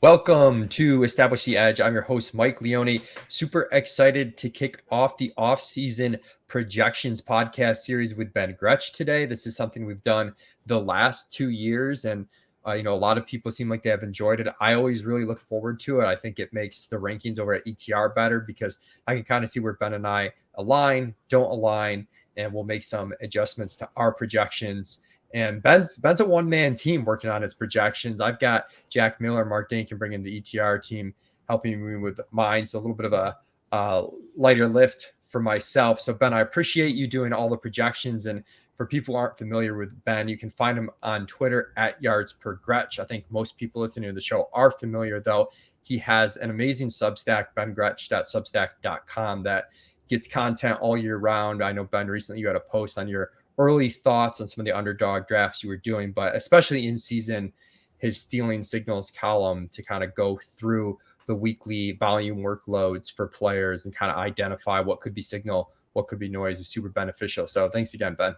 Welcome to Establish the Edge. I'm your host, Mike Leone. Super excited to kick off the offseason projections podcast series with Ben Gretch today. This is something we've done the last 2 years, and a lot of people seem like they have enjoyed it. I always really look forward to it. I think it makes the rankings over at ETR better because I can kind of see where Ben and I align, don't align, and we'll make some adjustments to our projections. And Ben's a one-man team working on his projections. I've got Jack Miller, Mark Dankin bringing the ETR team, helping me with mine. So a little bit of a lighter lift for myself. So Ben, I appreciate you doing all the projections. And for people who aren't familiar with Ben, you can find him on Twitter at @yardspergretch. I think most people listening to the show are familiar, though. He has an amazing Substack, bengretch.substack.com, that gets content all year round. I know, Ben, recently you had a post on your early thoughts on some of the underdog drafts you were doing, but especially in season, his stealing signals column to kind of go through the weekly volume workloads for players and kind of identify what could be signal, what could be noise is super beneficial. So thanks again, Ben.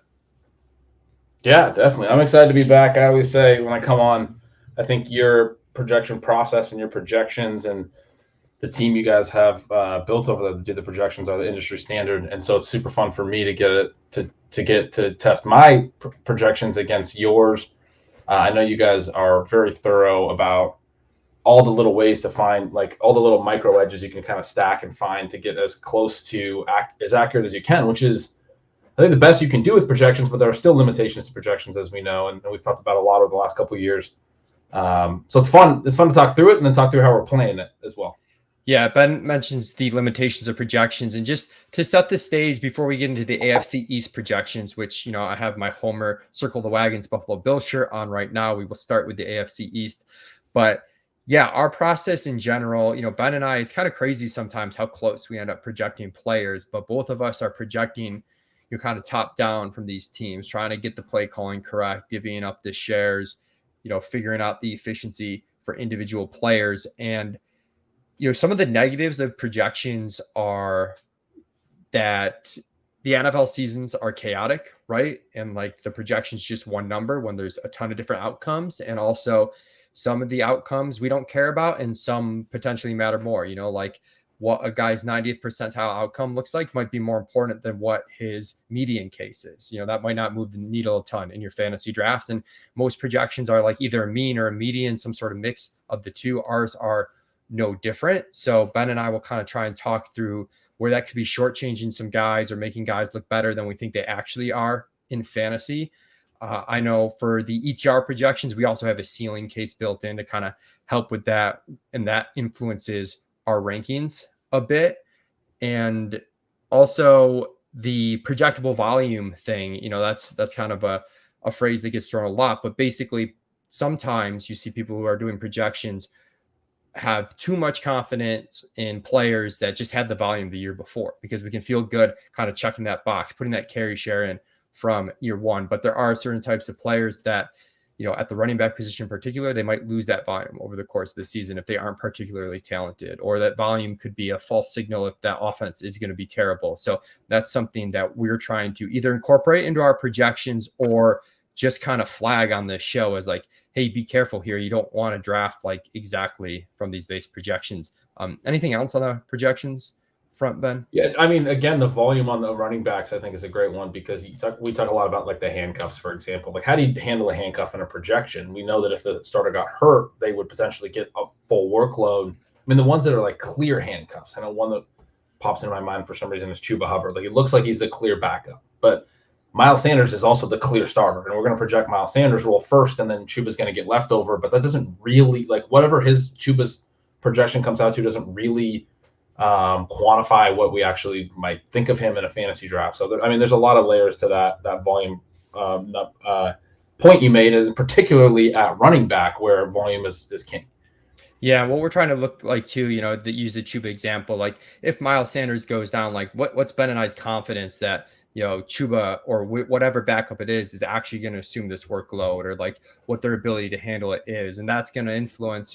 Yeah, definitely. I'm excited to be back. I always say when I come on, I think your projection process and your projections and the team you guys have built over there to do the projections are the industry standard, and so it's super fun for me to get to test my projections against yours. I know you guys are very thorough about all the little ways to find, like all the little micro edges you can kind of stack and find to get as close to as accurate as you can, which is I think the best you can do with projections, but there are still limitations to projections, as we know, and we've talked about a lot over the last couple of years. So it's fun. It's fun to talk through it and then talk through how we're playing it as well. Yeah, Ben mentions the limitations of projections, and just to set the stage before we get into the AFC East projections, which, I have my Homer Circle the Wagons Buffalo Bills shirt on right now. We will start with the AFC East, but yeah, our process in general, Ben and I, it's kind of crazy sometimes how close we end up projecting players, but both of us are projecting, kind of top down from these teams, trying to get the play calling correct, divvying up the shares, figuring out the efficiency for individual players. And some of the negatives of projections are that the NFL seasons are chaotic, right? And like the projections just one number when there's a ton of different outcomes. And also some of the outcomes we don't care about and some potentially matter more, like what a guy's 90th percentile outcome looks like might be more important than what his median case is. That might not move the needle a ton in your fantasy drafts. And most projections are like either a mean or a median, some sort of mix of the two. Ours are no different. So Ben and I will kind of try and talk through where that could be shortchanging some guys or making guys look better than we think they actually are in fantasy. I know for the ETR projections, we also have a ceiling case built in to kind of help with that. And that influences our rankings a bit. And also the projectable volume thing, that's kind of a phrase that gets thrown a lot, but basically sometimes you see people who are doing projections have too much confidence in players that just had the volume the year before, because we can feel good kind of checking that box, putting that carry share in from year one. But there are certain types of players that, at the running back position in particular, they might lose that volume over the course of the season if they aren't particularly talented, or that volume could be a false signal if that offense is going to be terrible. So that's something that we're trying to either incorporate into our projections or just kind of flag on this show as like, hey, be careful here. You don't want to draft like exactly from these base projections. Anything else on the projections front, Ben? Yeah, I mean, again, the volume on the running backs, I think, is a great one because we talk a lot about like the handcuffs, for example. Like, how do you handle a handcuff in a projection? We know that if the starter got hurt, they would potentially get a full workload. I mean, the ones that are like clear handcuffs, I know one that pops into my mind for some reason is Chuba Hubbard. Like, it looks like he's the clear backup, but Miles Sanders is also the clear starter, and we're going to project Miles Sanders' role first, and then Chuba's going to get left over. But that doesn't really, like, whatever Chuba's projection comes out to doesn't really quantify what we actually might think of him in a fantasy draft. So, there's a lot of layers to that volume point you made, and particularly at running back where volume is king. Yeah, what we're trying to look like too, use the Chuba example. Like if Miles Sanders goes down, like what's Ben and I's confidence that Chuba or whatever backup it is actually going to assume this workload, or like what their ability to handle it is, and that's going to influence.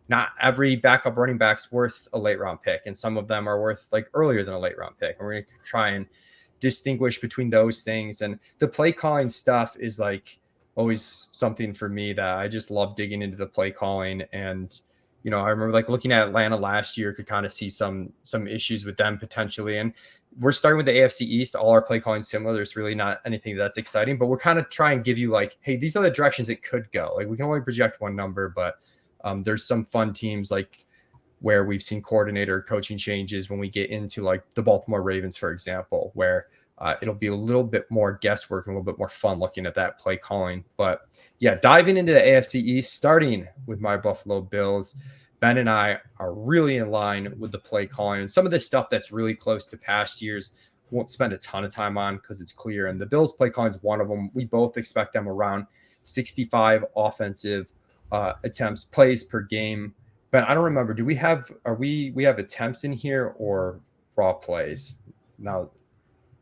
Not every backup running back's worth a late round pick, and some of them are worth like earlier than a late round pick. And we're going to try and distinguish between those things. And the play calling stuff is like always something for me that I just love digging into the play calling. And I remember like looking at Atlanta last year, could kind of see some issues with them potentially. And we're starting with the AFC East. All our play calling similar. There's really not anything that's exciting, but we're kind of trying to give you like, hey, these are the directions it could go. Like we can only project one number, but there's some fun teams like where we've seen coordinator coaching changes when we get into like the Baltimore Ravens, for example, where it'll be a little bit more guesswork and a little bit more fun looking at that play calling. But yeah, diving into the AFC East, starting with my Buffalo Bills, Ben and I are really in line with the play calling. And some of this stuff that's really close to past years, won't spend a ton of time on because it's clear. And the Bills play calling is one of them. We both expect them around 65 offensive attempts, plays per game. But I don't remember. Do we have we have attempts in here or raw plays? Now,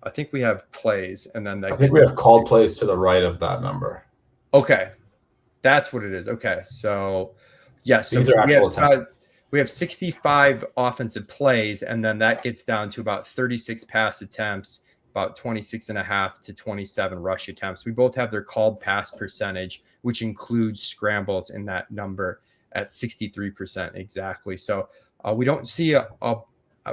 I think we have plays, and then I think we have called plays to the right of that number. Okay, that's what it is. Okay, so yes, these are actual. We have 65 offensive plays, and then that gets down to about 36 pass attempts, about 26.5 to 27 rush attempts. We both have their called pass percentage, which includes scrambles in that number at 63% exactly. So we don't see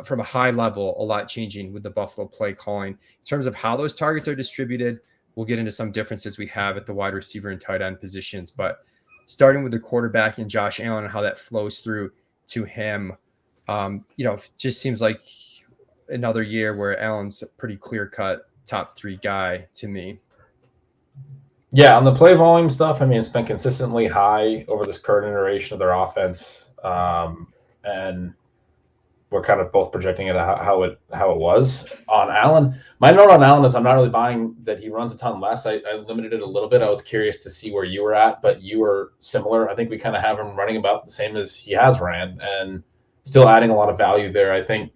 from a high level a lot changing with the Buffalo play calling. In terms of how those targets are distributed, we'll get into some differences we have at the wide receiver and tight end positions. But starting with the quarterback and Josh Allen and how that flows through to him, just seems like another year where Allen's a pretty clear-cut top 3 guy to me. Yeah, on the play volume stuff, I mean, it's been consistently high over this current iteration of their offense, and we're kind of both projecting it how it was on Allen. My note on Allen is I'm not really buying that he runs a ton less. I limited it a little bit. I was curious to see where you were at, but you were similar. I think we kind of have him running about the same as he has ran, and still adding a lot of value there. I think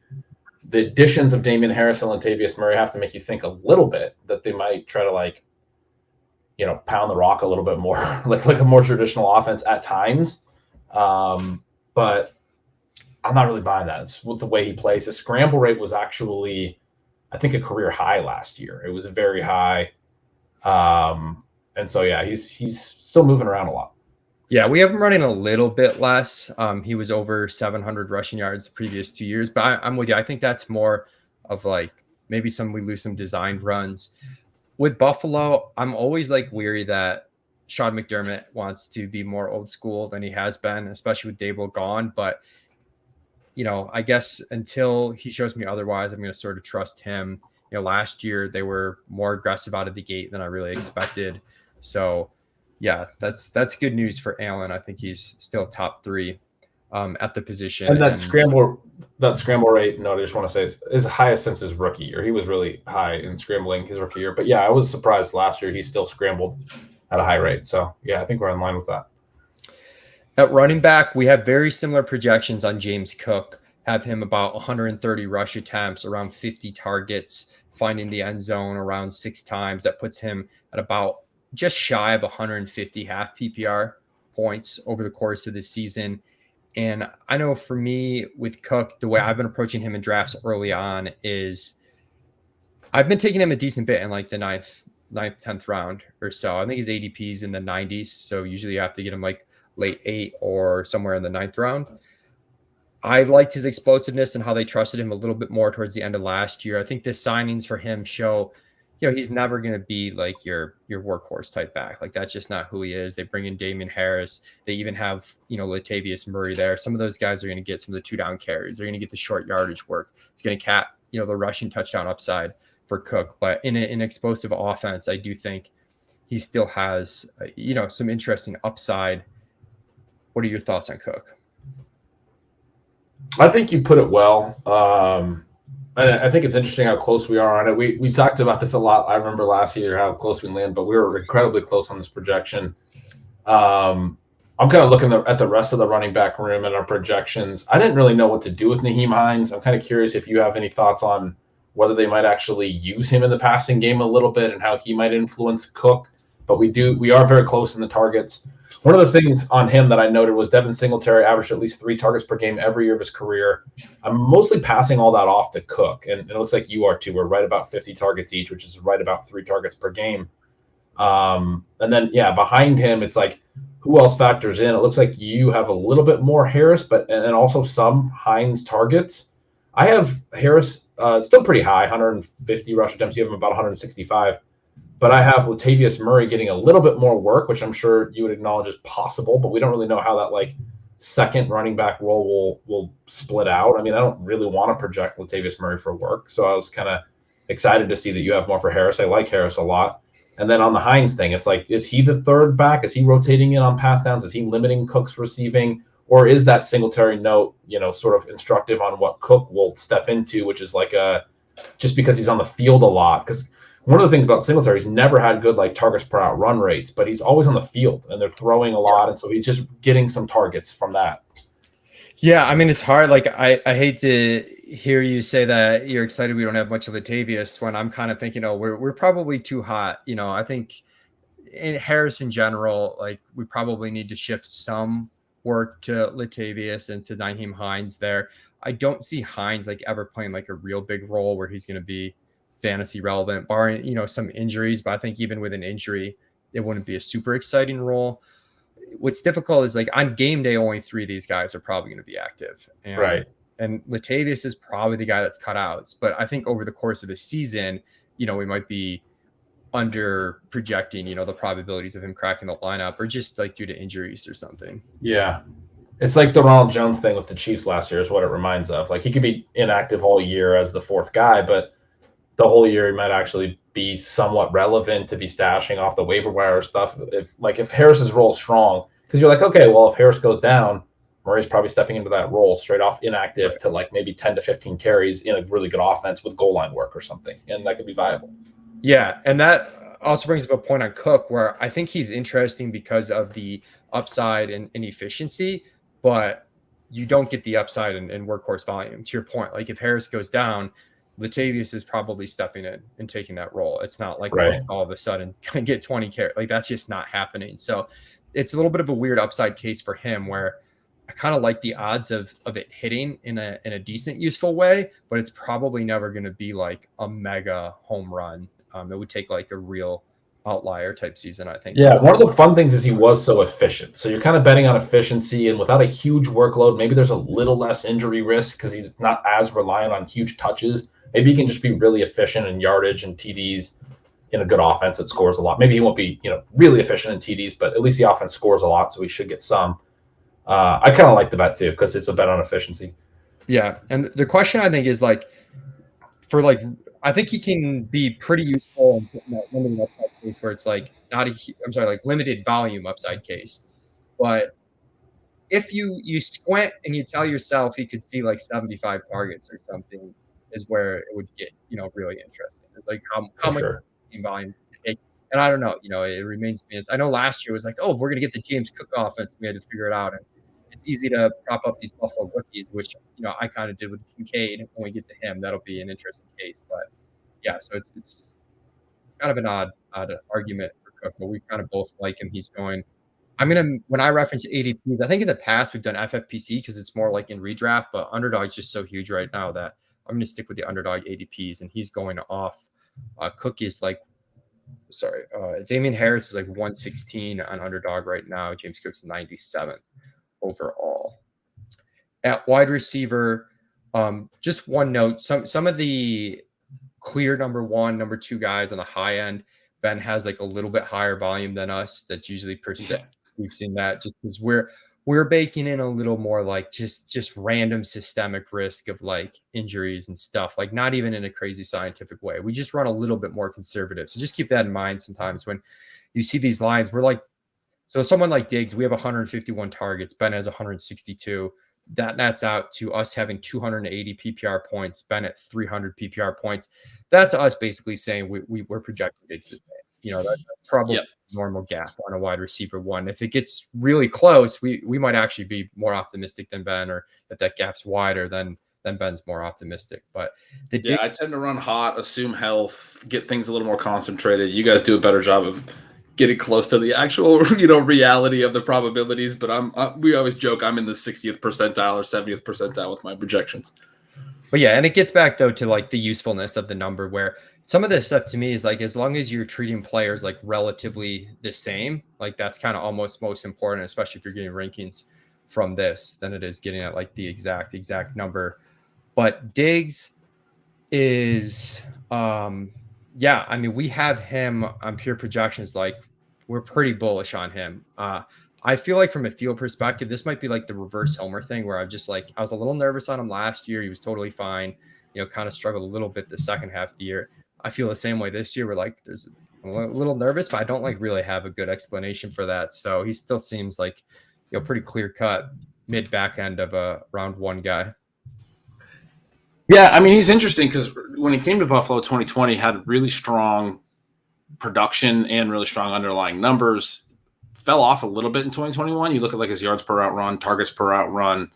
the additions of Damian Harris and Latavius Murray have to make you think a little bit that they might try to pound the rock a little bit more, like a more traditional offense at times. But I'm not really buying that. It's with the way he plays. His scramble rate was actually, I think, a career high last year. It was very high. And so, yeah, he's still moving around a lot. Yeah, we have him running a little bit less. He was over 700 rushing yards the previous 2 years, but I'm with you. I think that's more of like maybe we lose some designed runs. With Buffalo, I'm always like weary that Sean McDermott wants to be more old school than he has been, especially with Dable gone. But, I guess until he shows me otherwise, I'm going to sort of trust him. Last year they were more aggressive out of the gate than I really expected. So, yeah, that's good news for Allen. I think he's still top 3 at the position. And that scramble rate, I just want to say is highest since his rookie year. He was really high in scrambling his rookie year. But yeah, I was surprised last year he still scrambled at a high rate. So yeah, I think we're in line with that. At running back, we have very similar projections on James Cook. Have him about 130 rush attempts, around 50 targets, finding the end zone around 6 times. That puts him at about just shy of 150 half PPR points over the course of the season. And I know for me with Cook, the way I've been approaching him in drafts early on is I've been taking him a decent bit in like the 9th, 10th round or so. I think his ADP's in the 90s. So usually you have to get him like late 8 or somewhere in the 9th round. I liked his explosiveness and how they trusted him a little bit more towards the end of last year. I think the signings for him show, he's never going to be like your workhorse type back. Like that's just not who he is. They bring in Damian Harris. They even have, Latavius Murray there. Some of those guys are going to get some of the 2-down carries. They're going to get the short yardage work. It's going to cap, the rushing touchdown upside for Cook. But in an explosive offense, I do think he still has, some interesting upside. What are your thoughts on Cook? I think you put it well. And I think it's interesting how close we are on it. We talked about this a lot. I remember last year how close we landed, but we were incredibly close on this projection. I'm kind of looking at the rest of the running back room and our projections. I didn't really know what to do with Nyheim Hines. I'm kind of curious if you have any thoughts on whether they might actually use him in the passing game a little bit and how he might influence Cook. But we are very close in the targets. One of the things on him that I noted was Devin Singletary averaged at least 3 targets per game every year of his career. I'm mostly passing all that off to Cook, and it looks like you are too. We're right about 50 targets each, which is right about 3 targets per game. And then, yeah, behind him, it's like who else factors in? It looks like you have a little bit more Harris, but and also some Hines targets. I have Harris still pretty high, 150 rush attempts. You have him about 165. But I have Latavius Murray getting a little bit more work, which I'm sure you would acknowledge is possible, but we don't really know how that like second running back role will split out. I mean, I don't really want to project Latavius Murray for work, so I was kind of excited to see that you have more for Harris. I like Harris a lot. And then on the Hines thing, it's like, is he the third back? Is he rotating in on pass downs? Is he limiting Cook's receiving? Or is that Singletary note, sort of instructive on what Cook will step into, which is like just because he's on the field a lot? Because one of the things about Singletary, he's never had good like targets per out run rates, but he's always on the field and they're throwing a lot, and so he's just getting some targets from that. Yeah, I mean it's hard. Like I hate to hear you say that you're excited we don't have much of Latavius when I'm kind of thinking, oh, we're probably too hot. I think in Harris in general, like we probably need to shift some work to Latavius and to Nyheim Hines there. I don't see Hines like ever playing like a real big role where he's going to be fantasy relevant, barring some injuries. But I think even with an injury, it wouldn't be a super exciting role. What's difficult is like on game day, only 3 of these guys are probably going to be active, Right. And Latavius is probably the guy that's cut outs. But I think over the course of the season, we might be under projecting, the probabilities of him cracking the lineup, or just like due to injuries or something. Yeah. It's like the Ronald Jones thing with the Chiefs last year is what it reminds of. Like he could be inactive all year as the 4th guy, but the whole year he might actually be somewhat relevant to be stashing off the waiver wire stuff. If Harris's role is strong, because you're like, okay, well, if Harris goes down, Murray's probably stepping into that role straight off inactive to like maybe 10 to 15 carries in a really good offense with goal line work or something. And that could be viable. Yeah. And that also brings up a point on Cook where I think he's interesting because of the upside and efficiency, but you don't get the upside and workhorse volume. To your point, like if Harris goes down, Latavius is probably stepping in and taking that role. It's not like all of a sudden going to get 20 carries. Like that's just not happening. So it's a little bit of a weird upside case for him where I kind of like the odds of it hitting in a decent, useful way, but it's probably never going to be like a mega home run. It would take like a real outlier type season, I think. Yeah, one of the fun things is he was so efficient. So you're kind of betting on efficiency, and without a huge workload, maybe there's a little less injury risk because he's not as reliant on huge touches. Maybe he can just be really efficient in yardage and TDs in a good offense that scores a lot. Maybe he won't be, really efficient in TDs, but at least the offense scores a lot, so he should get some. I kind of like the bet too because it's a bet on efficiency. Yeah, and the question I think is like, I think he can be pretty useful in that limited upside case where it's like limited volume upside case. But if you squint and you tell yourself he could see like 75 targets or something, is where it would get really interesting. It's like how much volume take. And I don't know, it remains to be. I know last year was like, oh, we're gonna get the James Cook offense. We had to figure it out, and it's easy to prop up these Buffalo rookies, which I kind of did with Kincaid. When we get to him, that'll be an interesting case. But yeah, so it's kind of an odd argument for Cook, but we kind of both like him. He's going. When I reference ADPs, I think in the past we've done FFPC because it's more like in redraft, but underdog's just so huge right now that I'm going to stick with the underdog ADPs, and he's going off. Cook is Damian Harris is like 116 on underdog right now. James Cook's 97 overall. At wide receiver, just one note: some of the clear number 1, number 2 guys on the high end, Ben has like a little bit higher volume than us. That's usually percent. Yeah. We've seen that just because we're baking in a little more like just random systemic risk of like injuries and stuff, like not even in a crazy scientific way. We just run a little bit more conservative. So just keep that in mind sometimes when you see these lines. We're like, so someone like Diggs, we have 151 targets. Ben has 162. That nets out to us having 280 PPR points, Ben at 300 PPR points. That's us basically saying we're projecting Diggs to win. That's probably normal gap on a wide receiver 1. If it gets really close, we might actually be more optimistic than Ben, or if that gap's wider, then Ben's more optimistic. But I tend to run hot, assume health, get things a little more concentrated. You guys do a better job of getting close to the actual, reality of the probabilities. But we always joke I'm in the 60th percentile or 70th percentile with my projections. But yeah, and it gets back though to like the usefulness of the number, where some of this stuff to me is like, as long as you're treating players like relatively the same, like that's kind of almost most important, especially if you're getting rankings from this, than it is getting at like the exact number. But Diggs is, yeah, I mean, we have him on pure projections. Like, we're pretty bullish on him. I feel like from a field perspective, this might be like the reverse Homer thing, where I'm just like, I was a little nervous on him last year. He was totally fine, kind of struggled a little bit the second half of the year. I feel the same way this year. We're like, there's a little nervous, but I don't like really have a good explanation for that. So he still seems like, pretty clear cut mid back end of a round one guy. Yeah, I mean, he's interesting because when he came to Buffalo 2020, had really strong production and really strong underlying numbers. Fell off a little bit in 2021. You look at like his yards per route run, targets per route run,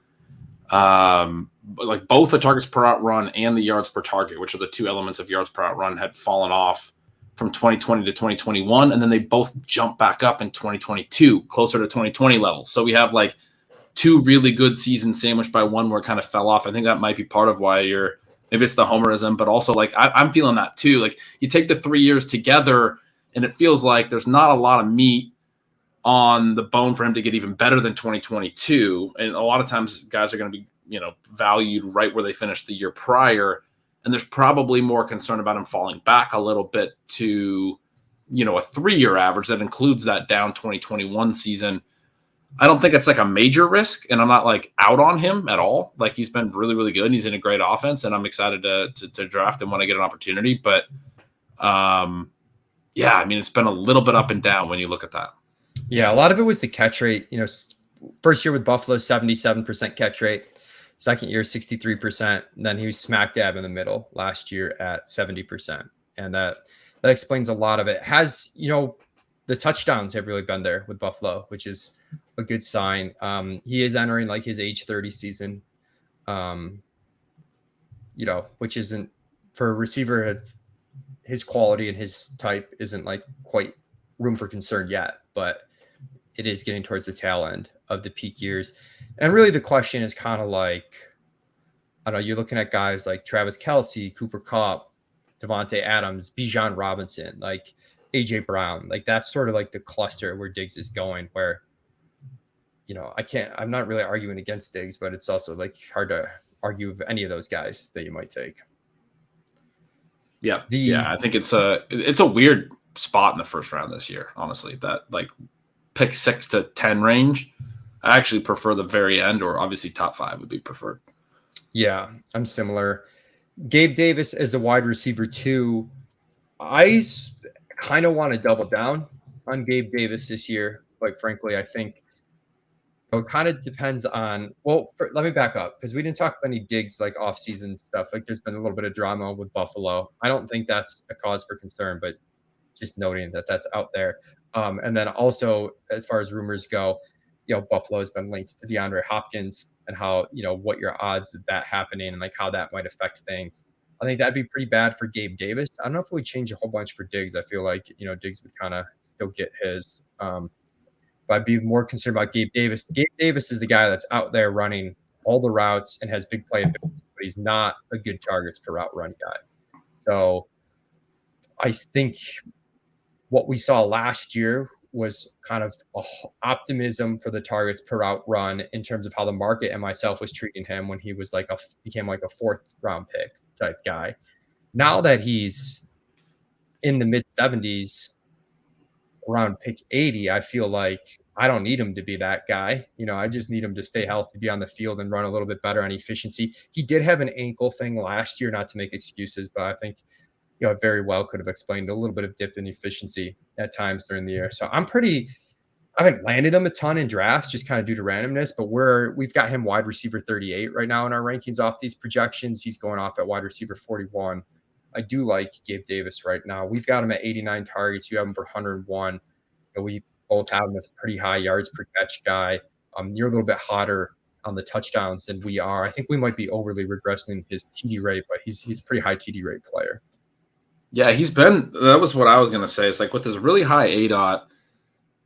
like both the targets per route run and the yards per target, which are the two elements of yards per route run, had fallen off from 2020 to 2021. And then they both jumped back up in 2022, closer to 2020 levels. So we have like two really good seasons sandwiched by one where it kind of fell off. I think that might be part of why maybe it's the homerism, but also like I'm feeling that too. Like you take the 3 years together and it feels like there's not a lot of meat on the bone for him to get even better than 2022. And a lot of times guys are going to be, valued right where they finished the year prior. And there's probably more concern about him falling back a little bit to, a 3-year average that includes that down 2021 season. I don't think it's like a major risk, and I'm not like out on him at all. Like he's been really, really good. And he's in a great offense, and I'm excited to draft him when I get an opportunity. But yeah, I mean, it's been a little bit up and down when you look at that. Yeah, a lot of it was the catch rate. First year with Buffalo, 77% catch rate. Second year, 63%. And then he was smack dab in the middle last year at 70%. And that explains a lot of it. Has, the touchdowns have really been there with Buffalo, which is a good sign. He is entering like his age 30 season, which isn't for a receiver his quality and his type isn't like quite room for concern yet, but it is getting towards the tail end of the peak years. And really the question is kind of like, I don't know, you're looking at guys like Travis Kelce, Cooper Kupp, Devontae Adams, Bijan Robinson, like AJ Brown, like that's sort of like the cluster where Diggs is going, where, I'm not really arguing against Diggs, but it's also like hard to argue with any of those guys that you might take. Yeah. I think it's a weird spot in the first round this year, honestly, that like pick 6 to 10 range. I actually prefer the very end, or obviously top 5 would be preferred. Yeah, I'm similar. Gabe Davis as the wide receiver 2. I kind of want to double down on Gabe Davis this year. Quite frankly, I think it kind of depends on, let me back up, because we didn't talk about any Diggs like offseason stuff. Like there's been a little bit of drama with Buffalo. I don't think that's a cause for concern, but just noting that that's out there. And then also, as far as rumors go, Buffalo has been linked to DeAndre Hopkins, and how, what your odds of that happening and like how that might affect things. I think that'd be pretty bad for Gabe Davis. I don't know if we change a whole bunch for Diggs. I feel like, Diggs would kind of still get his. But I'd be more concerned about Gabe Davis. Gabe Davis is the guy that's out there running all the routes and has big playability, but he's not a good targets per route run guy. So I think what we saw last year was kind of optimism for the targets per route run in terms of how the market and myself was treating him when he was became like a 4th round pick type guy. Now that he's in the mid 70s, around pick 80, I feel like I don't need him to be that guy. I just need him to stay healthy, be on the field, and run a little bit better on efficiency. He did have an ankle thing last year, not to make excuses, but I think very well could have explained a little bit of dip in efficiency at times during the year. So I haven't landed him a ton in drafts just kind of due to randomness, but we've got him wide receiver 38 right now in our rankings off these projections. He's going off at wide receiver 41. I do like Gabe Davis right now. We've got him at 89 targets. You have him for 101. We both have him as a pretty high yards per catch guy. You're a little bit hotter on the touchdowns than we are. I think we might be overly regressing his TD rate, but he's a pretty high TD rate player. Yeah, that was what I was going to say. It's like with his really high ADOT,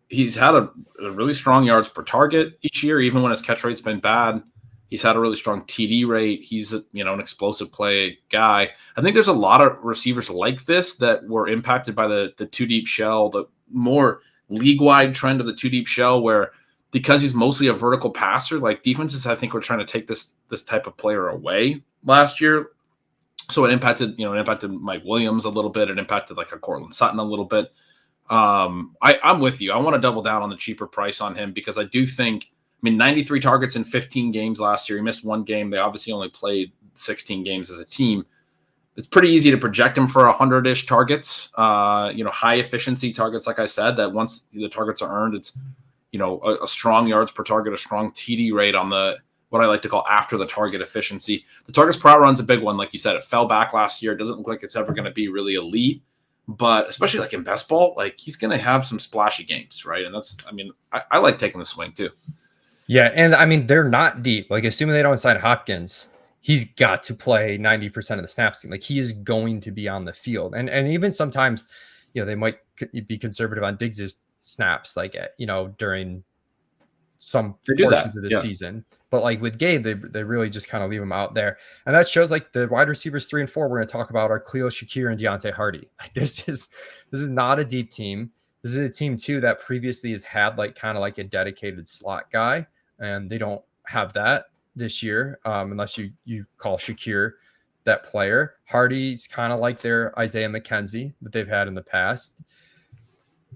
he's had a really strong yards per target each year, even when his catch rate's been bad. He's had a really strong TD rate. He's an explosive play guy. I think there's a lot of receivers like this that were impacted by the two deep shell, the more league-wide trend of the two deep shell, where because he's mostly a vertical passer, like defenses, I think, were trying to take this type of player away last year. So it impacted Mike Williams a little bit. It impacted like a Cortland Sutton a little bit. I'm with you. I want to double down on the cheaper price on him because I do think, 93 targets in 15 games last year. He missed one game. They obviously only played 16 games as a team. It's pretty easy to project him for 100-ish targets, high efficiency targets, like I said, that once the targets are earned, it's, a strong yards per target, a strong TD rate on the, what I like to call after the target efficiency. The targets per out run's a big one. Like you said, it fell back last year. It doesn't look like it's ever going to be really elite, but especially like in best ball, like he's going to have some splashy games, right? And that's, I like taking the swing too. Yeah, and they're not deep. Like, assuming they don't sign Hopkins, he's got to play 90% of the snaps. Like, he is going to be on the field. And even sometimes, they might be conservative on Diggs' snaps, like, during some portions of the season. But like with Gabe, they really just kind of leave him out there. And that shows like the wide receivers 3 and 4 we're going to talk about are Khalil Shakir and Deontay Hardy. Like, this is not a deep team. This is a team too that previously has had like kind of like a dedicated slot guy. And they don't have that this year, unless you call Shakir that player. Hardy's kind of like their Isaiah McKenzie that they've had in the past.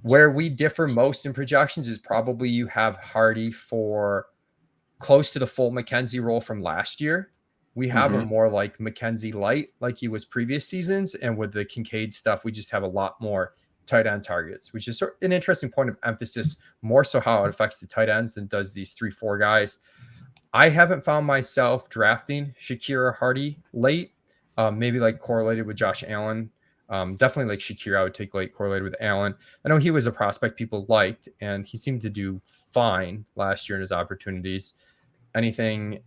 Where we differ most in projections is probably you have Hardy for close to the full McKenzie role from last year. We have him more like McKenzie light, like he was previous seasons. And with the Kincaid stuff, we just have a lot more tight end targets, which is an interesting point of emphasis, more so how it affects the tight ends than does these 3-4 guys. I haven't found myself drafting Shakir or Hardy late, maybe like correlated with Josh Allen. Definitely like Shakir, I would take late correlated with Allen. I know he was a prospect people liked, and he seemed to do fine last year in his opportunities. Anything,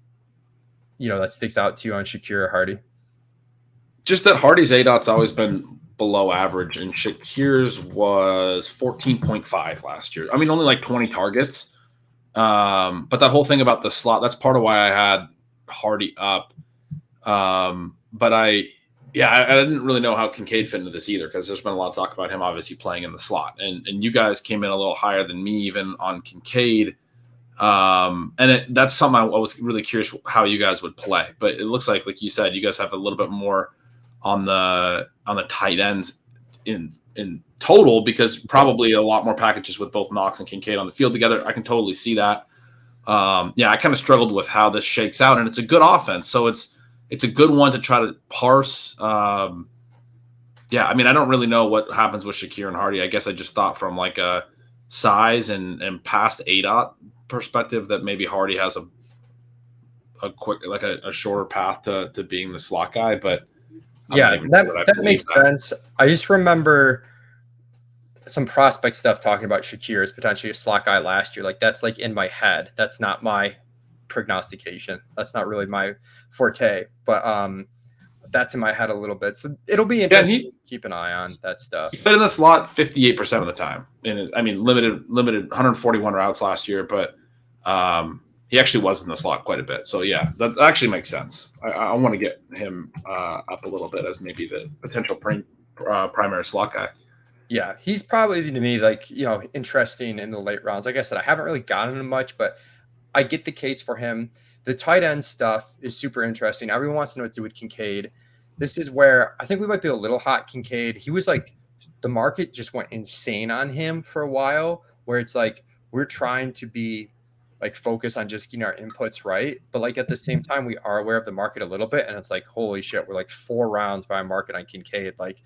that sticks out to you on Shakir or Hardy? Just that Hardy's ADOT's always been below average, and Shakir's was 14.5 last year. only like 20 targets. But that whole thing about the slot, that's part of why I had Hardy up. But I didn't really know how Kincaid fit into this either, because there's been a lot of talk about him obviously playing in the slot. And you guys came in a little higher than me even on Kincaid. That's something I was really curious how you guys would play. But it looks like you said, you guys have a little bit more on the tight ends in total, because probably a lot more packages with both Knox and Kincaid on the field together. I can totally see that. I kind of struggled with how this shakes out, and it's a good offense, so it's a good one to try to parse. I don't really know what happens with Shakir and Hardy. I guess I just thought from like a size and past ADOT perspective that maybe Hardy has a quick, like a shorter path to being the slot guy, but that makes sense. I just remember some prospect stuff talking about Shakir as potentially a slot guy last year. Like, that's like in my head. That's not my prognostication. That's not really my forte, but that's in my head a little bit. So it'll be interesting to keep an eye on that stuff. He played in the slot 58% of the time. And limited 141 routes last year, but he actually was in the slot quite a bit. So yeah, that actually makes sense. I want to get him up a little bit as maybe the potential primary slot guy. Yeah, he's probably, to me, like, interesting in the late rounds. Like I said, I haven't really gotten him much, but I get the case for him. The tight end stuff is super interesting. Everyone wants to know what to do with Kincaid. This is where I think we might be a little hot Kincaid. He was like, the market just went insane on him for a while, where it's like, we're trying to be like focus on just getting our inputs right. But like at the same time, we are aware of the market a little bit. And it's like, holy shit, we're like 4 rounds by market on Kincaid. Like,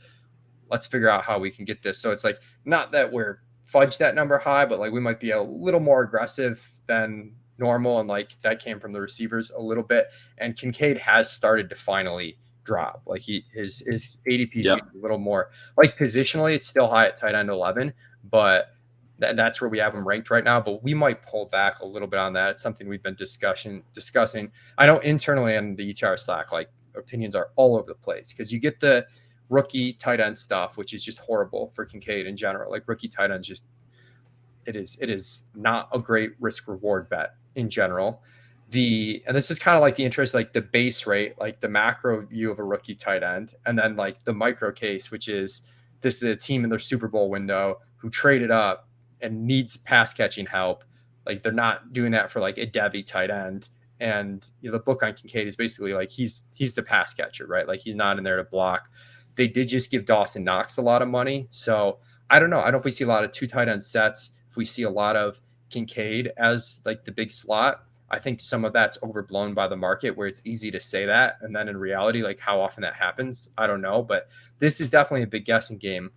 let's figure out how we can get this. So it's like, not that we're fudge that number high, but like we might be a little more aggressive than normal. And like that came from the receivers a little bit. And Kincaid has started to finally drop. Like his ADP is a little more like positionally, it's still high at tight end 11, but that's where we have him ranked right now. But we might pull back a little bit on that. It's something we've been discussing. I know internally on the ETR Slack, like opinions are all over the place, because you get the rookie tight end stuff, which is just horrible for Kincaid in general. Like rookie tight ends, it is not a great risk reward bet in general. and this is kind of like the interest, like the base rate, like the macro view of a rookie tight end, and then like the micro case, which is this is a team in their Super Bowl window who traded up and needs pass catching help. Like they're not doing that for like a Devy tight end. And the book on Kincaid is basically like he's the pass catcher, right? Like he's not in there to block. They did just give Dawson Knox a lot of money. So I don't know. I don't know if we see a lot of 2 tight end sets, if we see a lot of Kincaid as like the big slot. I think some of that's overblown by the market where it's easy to say that. And then in reality, like how often that happens, I don't know. But this is definitely a big guessing game.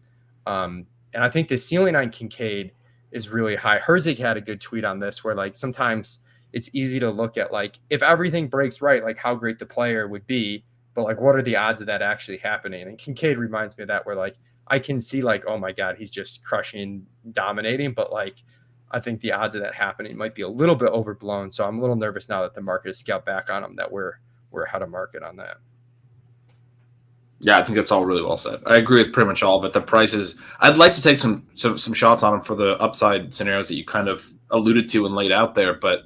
And I think the ceiling on Kincaid is really high. Herzig had a good tweet on this where like sometimes it's easy to look at like if everything breaks right, like how great the player would be, but like what are the odds of that actually happening? And Kincaid reminds me of that where like I can see like, oh my God, he's just crushing, dominating, but like I think the odds of that happening might be a little bit overblown. So I'm a little nervous now that the market has scaled back on him that we're ahead of market on that. Yeah, I think that's all really well said. I agree with pretty much all of it. The prices, I'd like to take some shots on them for the upside scenarios that you kind of alluded to and laid out there, but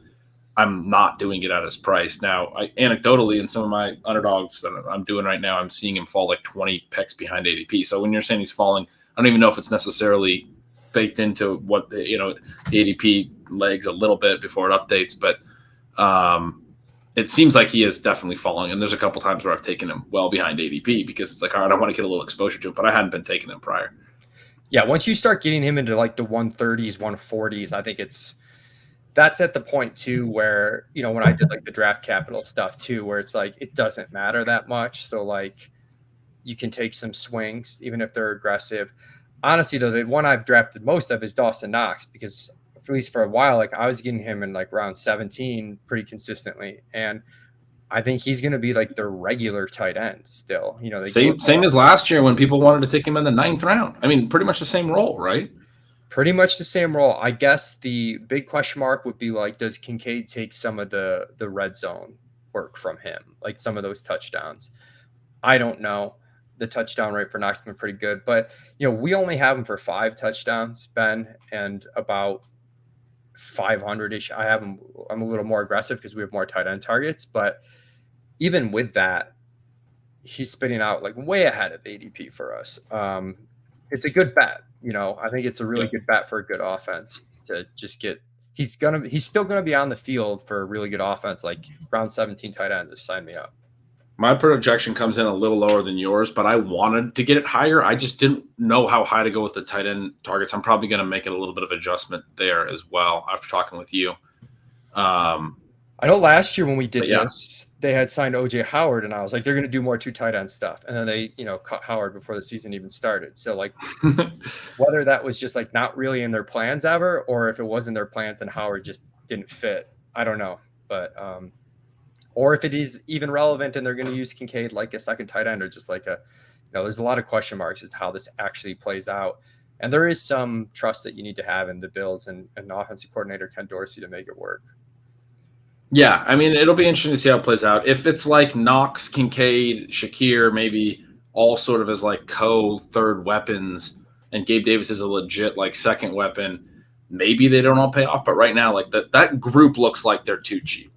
I'm not doing it at his price. Now, anecdotally, in some of my underdogs that I'm doing right now, I'm seeing him fall like 20 picks behind ADP. So when you're saying he's falling, I don't even know if it's necessarily baked into what the ADP legs a little bit before it updates, but it seems like he is definitely falling. And there's a couple times where I've taken him well behind ADP because it's like, all right, I want to get a little exposure to him, but I hadn't been taking him prior. Yeah, once you start getting him into like the 130s, 140s, I think that's at the point too where, when I did like the draft capital stuff too, where it's like, it doesn't matter that much. So like you can take some swings, even if they're aggressive. Honestly though, the one I've drafted most of is Dawson Knox because at least for a while, like I was getting him in like round 17 pretty consistently. And I think he's going to be like the regular tight end still, same as last year when people wanted to take him in the 9th round. I mean, pretty much the same role, right? Pretty much the same role. I guess the big question mark would be like, does Kincaid take some of the red zone work from him? Like some of those touchdowns. I don't know. The touchdown rate for Knox has been pretty good, but we only have him for 5 touchdowns, Ben, and about 500-ish. I'm a little more aggressive because we have more tight end targets, but even with that, he's spitting out like way ahead of ADP for us. It's a good bet. I think it's a really good bet for a good offense to just get. He's still gonna be on the field for a really good offense, like round 17 tight end. Just sign me up. My projection comes in a little lower than yours, but I wanted to get it higher. I just didn't know how high to go with the tight end targets. I'm probably going to make it a little bit of adjustment there as well after talking with you. I know last year when we did this, they had signed OJ Howard, and I was like, they're going to do more 2 tight end stuff. And then they, cut Howard before the season even started. So like whether that was just like not really in their plans ever, or if it was in their plans and Howard just didn't fit, I don't know. But, or if it is even relevant and they're going to use Kincaid like a second tight end or just like there's a lot of question marks as to how this actually plays out. And there is some trust that you need to have in the Bills and offensive coordinator Ken Dorsey to make it work. Yeah, I mean, it'll be interesting to see how it plays out. If it's like Knox, Kincaid, Shakir, maybe all sort of as like co-third weapons, and Gabe Davis is a legit like second weapon, maybe they don't all pay off. But right now, like that group looks like they're too cheap.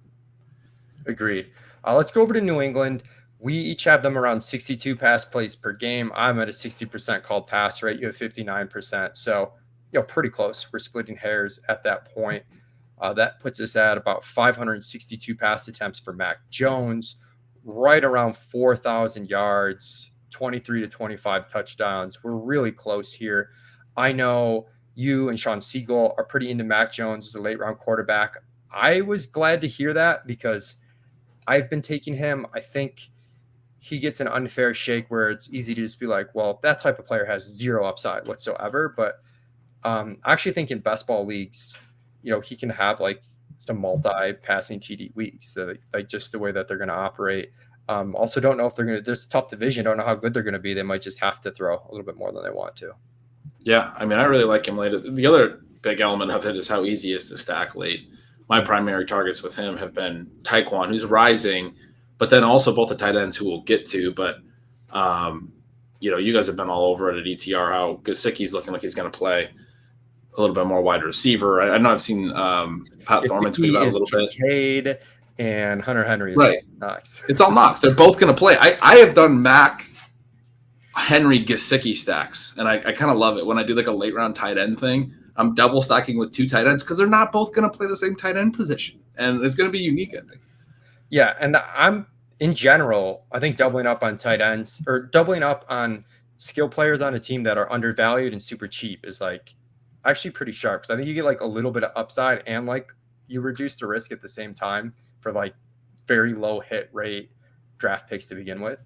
Agreed. Let's go over to New England. We each have them around 62 pass plays per game. I'm at a 60% called pass rate. You have 59%. So, pretty close. We're splitting hairs at that point. That puts us at about 562 pass attempts for Mac Jones, right around 4,000 yards, 23 to 25 touchdowns. We're really close here. I know you and Sean Siegel are pretty into Mac Jones as a late round quarterback. I was glad to hear that because I've been taking him. I think he gets an unfair shake where it's easy to just be like, well, that type of player has 0 upside whatsoever. But I actually think in best ball leagues, he can have like some multi-passing TD weeks, like just the way that they're going to operate. Also don't know if they're going to, there's a tough division. Don't know how good they're going to be. They might just have to throw a little bit more than they want to. Yeah. I mean, I really like him late. The other big element of it is how easy it is to stack late. My primary targets with him have been Tyquan, who's rising, but then also both the tight ends who we'll get to. But, you guys have been all over it at ETR, how Gesicki's looking like he's going to play a little bit more wide receiver. I know I've seen Pat Thorman tweet about a little Kincaid, bit. and Hunter Henry is Right. Knox. It's all Knox. They're both going to play. I have done Mac Henry Gesicki stacks, and I kind of love it when I do like a late round tight end thing. I'm double stacking with 2 tight ends because they're not both going to play the same tight end position, and it's going to be unique, I think. Yeah, and I'm in general, I think doubling up on tight ends or doubling up on skill players on a team that are undervalued and super cheap is like actually pretty sharp. So I think you get like a little bit of upside and like you reduce the risk at the same time for like very low hit rate draft picks to begin with.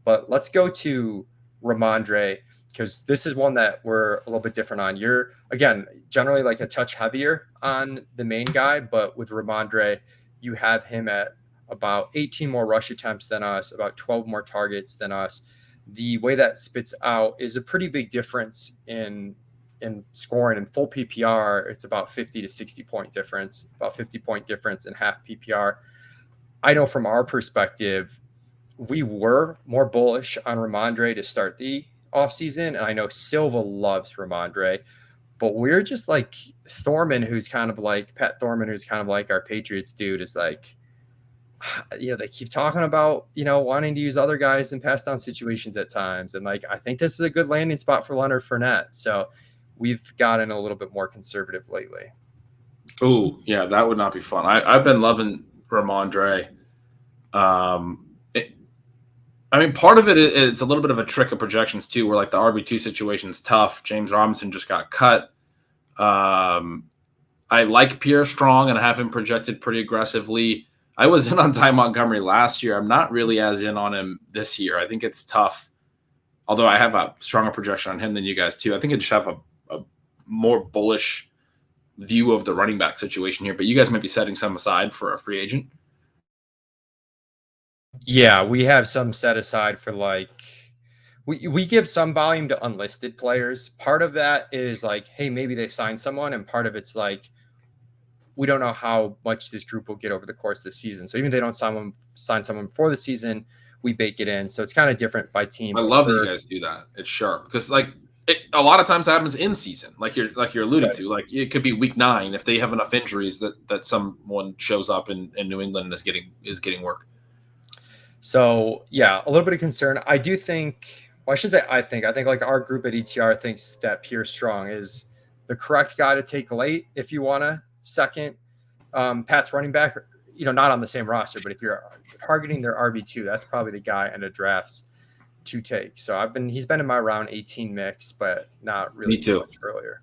But let's go to Ramondre, because this is one that we're a little bit different on. You're, again, generally like a touch heavier on the main guy, but with Ramondre, you have him at about 18 more rush attempts than us, about 12 more targets than us. The way that spits out is a pretty big difference in scoring. In full PPR, it's about 50 to 60 point difference, about 50-point difference in half PPR. I know from our perspective, we were more bullish on Ramondre to start the offseason. And I know Silva loves Ramondre, but we're just like Thorman, who's kind of like Pat Thorman, who's kind of like our Patriots dude, is like, yeah, they keep talking about, wanting to use other guys in pass down situations at times. And like, I think this is a good landing spot for Leonard Fournette. So we've gotten a little bit more conservative lately. Oh, yeah, that would not be fun. I've been loving Ramondre. I mean, part of it's a little bit of a trick of projections too, where like the RB2 situation is tough. James Robinson just got cut. I like Pierre Strong and I have him projected pretty aggressively. I was in on Ty Montgomery last year. I'm not really as in on him this year. I think it's tough, although I have a stronger projection on him than you guys too. I think I just have a more bullish view of the running back situation here, but you guys might be setting some aside for a free agent. Yeah, we have some set aside for like we give some volume to unlisted players. Part of that is like, hey, maybe they signed someone, and part of it's like we don't know how much this group will get over the course of the season. So even if they don't sign someone for the season, we bake it in. So it's kind of different by team. I love that you guys do that. It's sharp because like a lot of times happens in season, like you're alluding to. Like it could be week 9 if they have enough injuries that someone shows up in New England and is getting work. So yeah, a little bit of concern. I do think, well, I shouldn't say I think like our group at ETR thinks that Pierre Strong is the correct guy to take late if you want a second Pat's running back, not on the same roster, but if you're targeting their RB2, that's probably the guy in the drafts to take. So he's been in my round 18 mix, but not really too much earlier.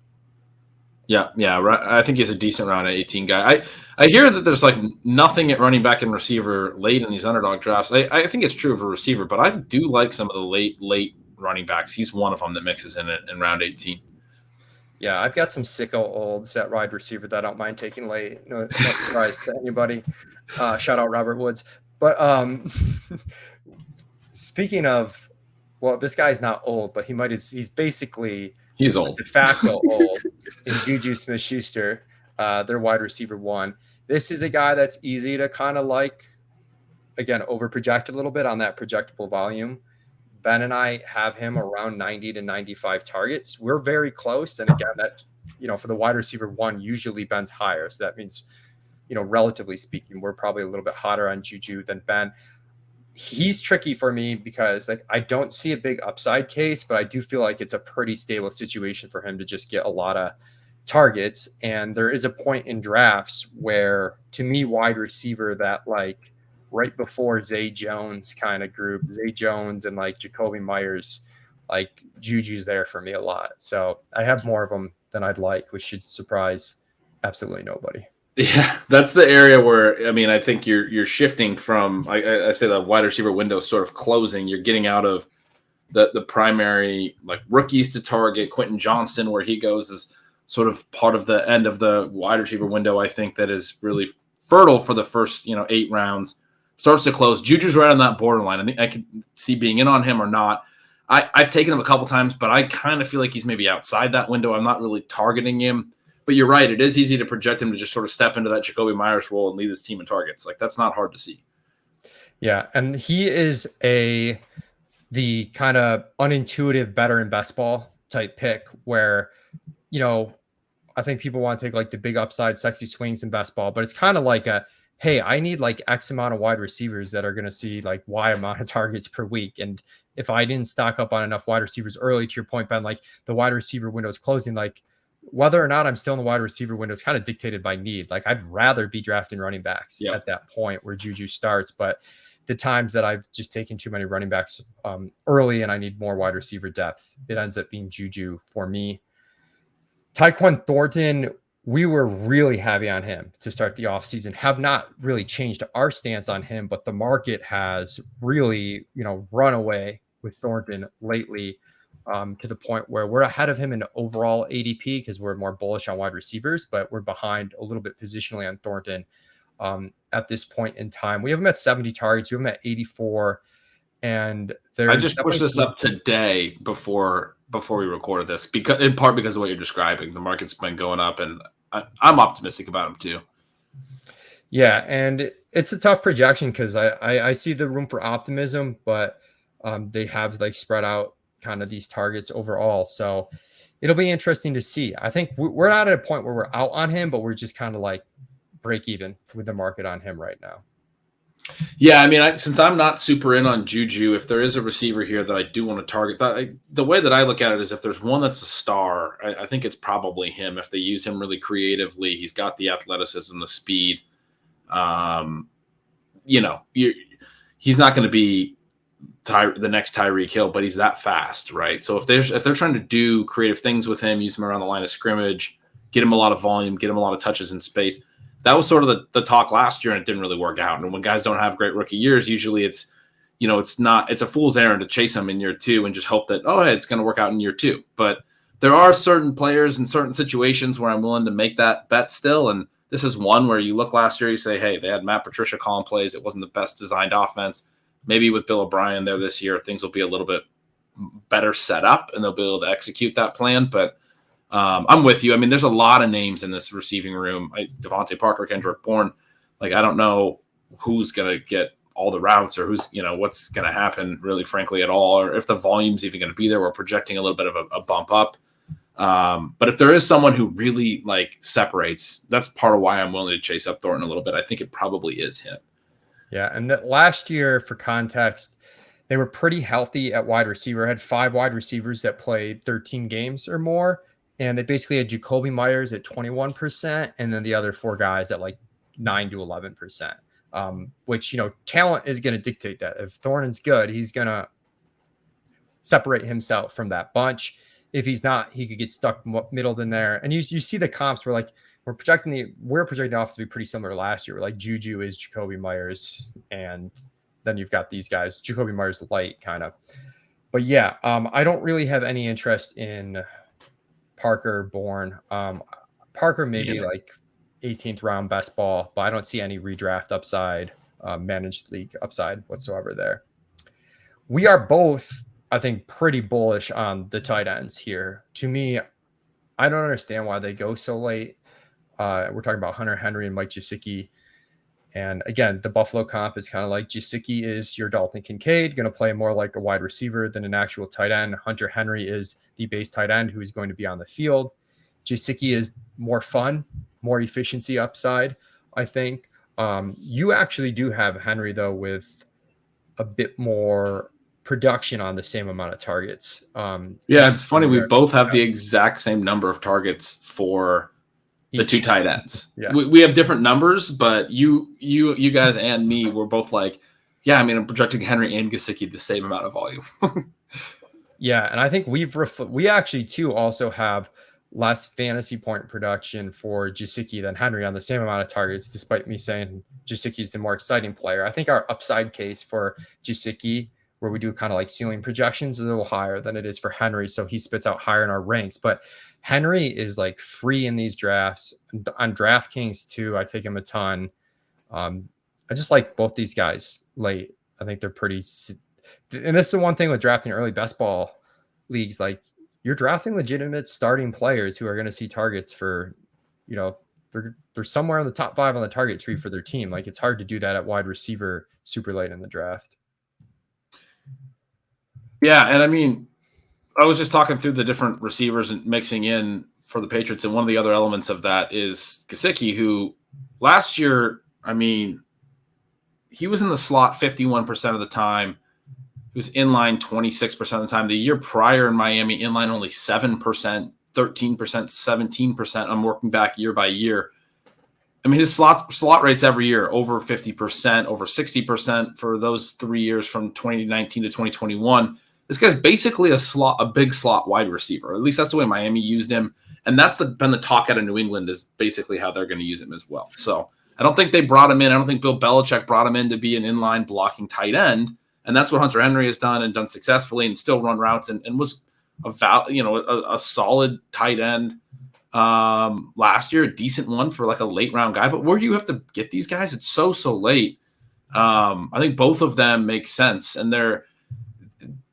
Yeah. I think he's a decent round 18 guy. I hear that there's like nothing at running back and receiver late in these underdog drafts. I think it's true of a receiver, but I do like some of the late running backs. He's one of them that mixes in round 18. Yeah, I've got some sicko olds at wide receiver that I don't mind taking late. No surprise to anybody. Shout out Robert Woods. But speaking of, well, this guy's not old, but he's basically old. De facto old in Juju Smith-Schuster, their wide receiver 1. This is a guy that's easy to kind of like, again, over-project a little bit on that projectable volume. Ben and I have him around 90 to 95 targets. We're very close. And again, that, for the wide receiver 1, usually Ben's higher. So that means, relatively speaking, we're probably a little bit hotter on Juju than Ben. He's tricky for me because like I don't see a big upside case, but I do feel like it's a pretty stable situation for him to just get a lot of targets. And there is a point in drafts where, to me, wide receiver that like right before Zay Jones kind of group, Zay Jones and like Jacoby Myers, like Juju's there for me a lot. So I have more of them than I'd like, which should surprise absolutely nobody. Yeah, that's the area where, I mean, I think you're shifting from, I say the wide receiver window is sort of closing. You're getting out of the primary like rookies to target. Quentin Johnston, where he goes, is sort of part of the end of the wide receiver window. I think that is really fertile for the first 8 rounds. Starts to close. Juju's right on that borderline. I think I can see being in on him or not. I've taken him a couple times, but I kind of feel like he's maybe outside that window. I'm not really targeting him. But you're right. It is easy to project him to just sort of step into that Jacoby Myers role and lead his team in targets. Like that's not hard to see. Yeah, and he is the kind of unintuitive better in best ball type pick where, I think people want to take like the big upside, sexy swings in best ball, but it's kind of like hey, I need like X amount of wide receivers that are going to see like Y amount of targets per week. And if I didn't stock up on enough wide receivers early, to your point, Ben, like the wide receiver window is closing, like whether or not I'm still in the wide receiver window is kind of dictated by need. Like I'd rather be drafting running backs Yep. at that point where Juju starts. But the times that I've just taken too many running backs early and I need more wide receiver depth, it ends up being Juju for me. Tyquan Thornton, we were really heavy on him to start the offseason, have not really changed our stance on him, but the market has really, run away with Thornton lately, to the point where we're ahead of him in overall ADP because we're more bullish on wide receivers, but we're behind a little bit positionally on Thornton at this point in time. We have him at 70 targets, we have him at 84. And I just pushed this up today before we recorded this, because in part because of what you're describing. The market's been going up, and I'm optimistic about him too. Yeah, and it's a tough projection because I see the room for optimism, but they have like spread out kind of these targets overall. So it'll be interesting to see. I think we're not at a point where we're out on him, but we're just kind of like break even with the market on him right now. Yeah, I mean, since I'm not super in on Juju, if there is a receiver here that I do want to target, the way that I look at it is if there's one that's a star, I think it's probably him. If they use him really creatively, he's got the athleticism, the speed. He's not going to be the next Tyreek Hill, but he's that fast, right? So if they're trying to do creative things with him, use him around the line of scrimmage, get him a lot of volume, get him a lot of touches in space. That was sort of the talk last year, and it didn't really work out. And when guys don't have great rookie years, usually it's a fool's errand to chase them in year two and just hope that, it's going to work out in year two. But there are certain players in certain situations where I'm willing to make that bet still. And this is one where you look last year, you say, hey, they had Matt Patricia calling plays. It wasn't the best designed offense. Maybe with Bill O'Brien there this year, things will be a little bit better set up and they'll be able to execute that plan. But I'm with you. I mean, there's a lot of names in this receiving room. Devontae Parker, Kendrick Bourne. Like, I don't know who's going to get all the routes or who's, what's going to happen really, frankly, at all, or if the volume's even going to be there. We're projecting a little bit of a bump up. But if there is someone who really separates, that's part of why I'm willing to chase up Thornton a little bit. I think it probably is him. Yeah. And last year, for context, they were pretty healthy at wide receiver, had 5 wide receivers that played 13 games or more. And they basically had Jacoby Myers at 21%, and then the other 4 guys at 9 to 11%. Which, talent is going to dictate that. If Thornton's good, he's going to separate himself from that bunch. If he's not, he could get stuck middle in there. And you see the comps where we're projecting the offense to be pretty similar to last year. Where Juju is Jacoby Myers, and then you've got these guys, Jacoby Myers light kind of. But yeah, I don't really have any interest in Parker, Bourne. Parker maybe 18th round best ball, but I don't see any redraft upside, managed league upside whatsoever there. We are both, I think, pretty bullish on the tight ends here. To me, I don't understand why they go so late. We're talking about Hunter Henry and Mike Gesicki. And again, the Buffalo comp is kind of like Gesicki is your Dalton Kincaid, going to play more like a wide receiver than an actual tight end. Hunter Henry is the base tight end who is going to be on the field. Gesicki is more fun, more efficiency upside, I think. You actually do have Henry, though, with a bit more production on the same amount of targets. It's funny. We both have the exact same number of targets for the 2 tight ends. Yeah. We have different numbers, but you guys and me were both I'm projecting Henry and Gesicki the same amount of volume. Yeah, and I think we actually too also have less fantasy point production for Gesicki than Henry on the same amount of targets, despite me saying Gesicki is the more exciting player. I think our upside case for Gesicki, where we do kind of ceiling projections, is a little higher than it is for Henry, so he spits out higher in our ranks. But Henry is free in these drafts. On DraftKings too, I take him a ton. I just like both these guys late. I think they're pretty. And this is the one thing with drafting early best ball leagues. You're drafting legitimate starting players who are going to see targets for, they're somewhere in the top 5 on the target tree for their team. It's hard to do that at wide receiver super late in the draft. Yeah, and I mean, I was just talking through the different receivers and mixing in for the Patriots, and one of the other elements of that is Gesicki, who last year, I mean, he was in the slot 51% of the time. He was inline 26% of the time. The year prior in Miami, inline only 7%, 13%, 17%. I'm working back year by year. I mean, his slot rates every year over 50%, over 60% for those 3 years from 2019 to 2021. This guy's basically a big slot wide receiver. At least that's the way Miami used him. And that's been the talk out of New England, is basically how they're going to use him as well. So I don't think they brought him in. I don't think Bill Belichick brought him in to be an inline blocking tight end. And that's what Hunter Henry has done and done successfully, and still run routes and was a solid tight end last year, a decent one for like a late round guy. But where do you have to get these guys? It's so late. I think both of them make sense, and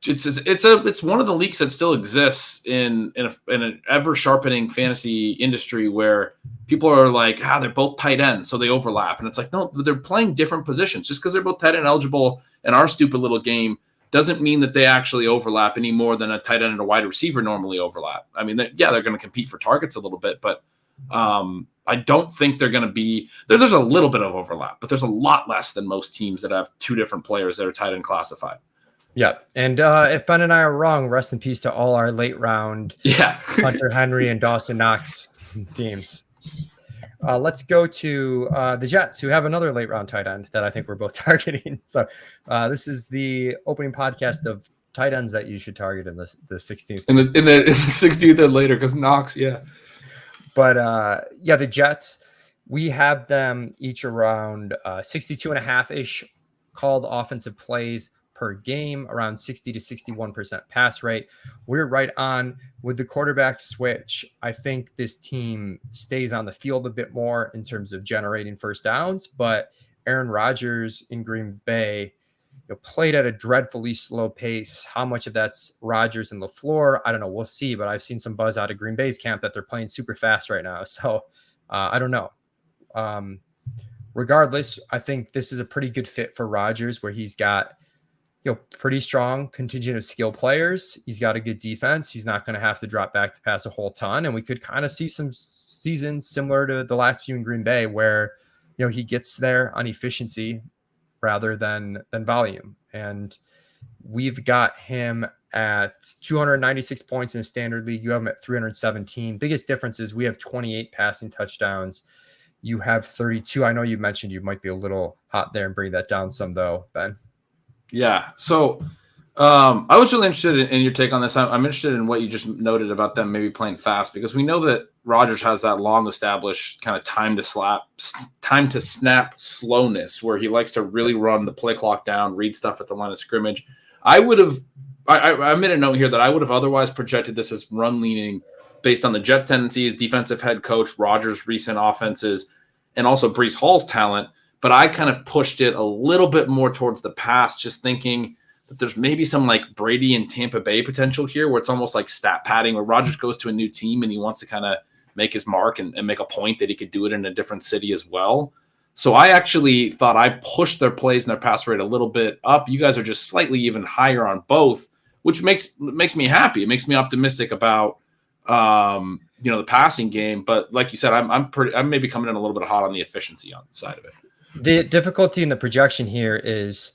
it's one of the leaks that still exists in an ever sharpening fantasy industry where people are like, they're both tight ends, so they overlap. And it's like, no, they're playing different positions. Just because they're both tight end eligible in our stupid little game doesn't mean that they actually overlap any more than a tight end and a wide receiver normally overlap. I mean, they're going to compete for targets a little bit, but I don't think they're going to be there. There's a little bit of overlap, but there's a lot less than most teams that have two different players that are tight end classified. Yeah. And if Ben and I are wrong, rest in peace to all our late round Hunter Henry and Dawson Knox teams. Let's go to the Jets, who have another late round tight end that I think we're both targeting. So this is the opening podcast of tight ends that you should target in the 16th. In the 16th and later, because Knox, But the Jets, we have them each around 62.5-ish called offensive plays per game, around 60 to 61% pass rate. We're right on with the quarterback switch. I think this team stays on the field a bit more in terms of generating first downs, but Aaron Rodgers in Green Bay played at a dreadfully slow pace. How much of that's Rodgers and LaFleur? I don't know. We'll see, but I've seen some buzz out of Green Bay's camp that they're playing super fast right now. So I don't know. Regardless, I think this is a pretty good fit for Rodgers, where he's got pretty strong contingent of skill players. He's got a good defense. He's not going to have to drop back to pass a whole ton. And we could kind of see some seasons similar to the last few in Green Bay where, he gets there on efficiency rather than volume. And we've got him at 296 points in a standard league. You have him at 317. Biggest difference is we have 28 passing touchdowns. You have 32. I know you mentioned you might be a little hot there and bring that down some though, Ben. Yeah. So I was really interested in your take on this. I'm interested in what you just noted about them maybe playing fast, because we know that Rodgers has that long established kind of time to snap slowness where he likes to really run the play clock down, read stuff at the line of scrimmage. I made a note here that I would have otherwise projected this as run leaning based on the Jets' tendencies, defensive head coach, Rodgers' recent offenses, and also Breece Hall's talent. But I kind of pushed it a little bit more towards the pass, just thinking that there's maybe some like Brady and Tampa Bay potential here, where it's almost like stat padding, where Rodgers goes to a new team and he wants to kind of make his mark and make a point that he could do it in a different city as well. So I actually thought I pushed their plays and their pass rate a little bit up. You guys are just slightly even higher on both, which makes me happy. It makes me optimistic about the passing game. But like you said, I'm maybe coming in a little bit hot on the efficiency on the side of it. The difficulty in the projection here is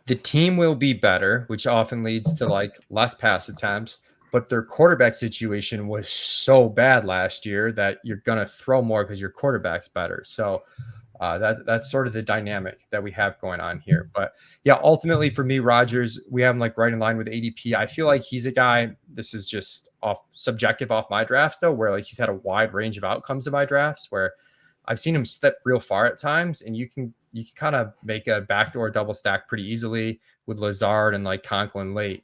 the team will be better, which often leads to like less pass attempts, but their quarterback situation was so bad last year that you're going to throw more because your quarterback's better. So that's sort of the dynamic that we have going on here. But yeah, ultimately for me, Rodgers, we have him like right in line with ADP. I feel like he's a guy, this is just subjective off my drafts though, where like he's had a wide range of outcomes in my drafts where I've seen him step real far at times, and you can kind of make a backdoor double stack pretty easily with Lazard and like Conklin late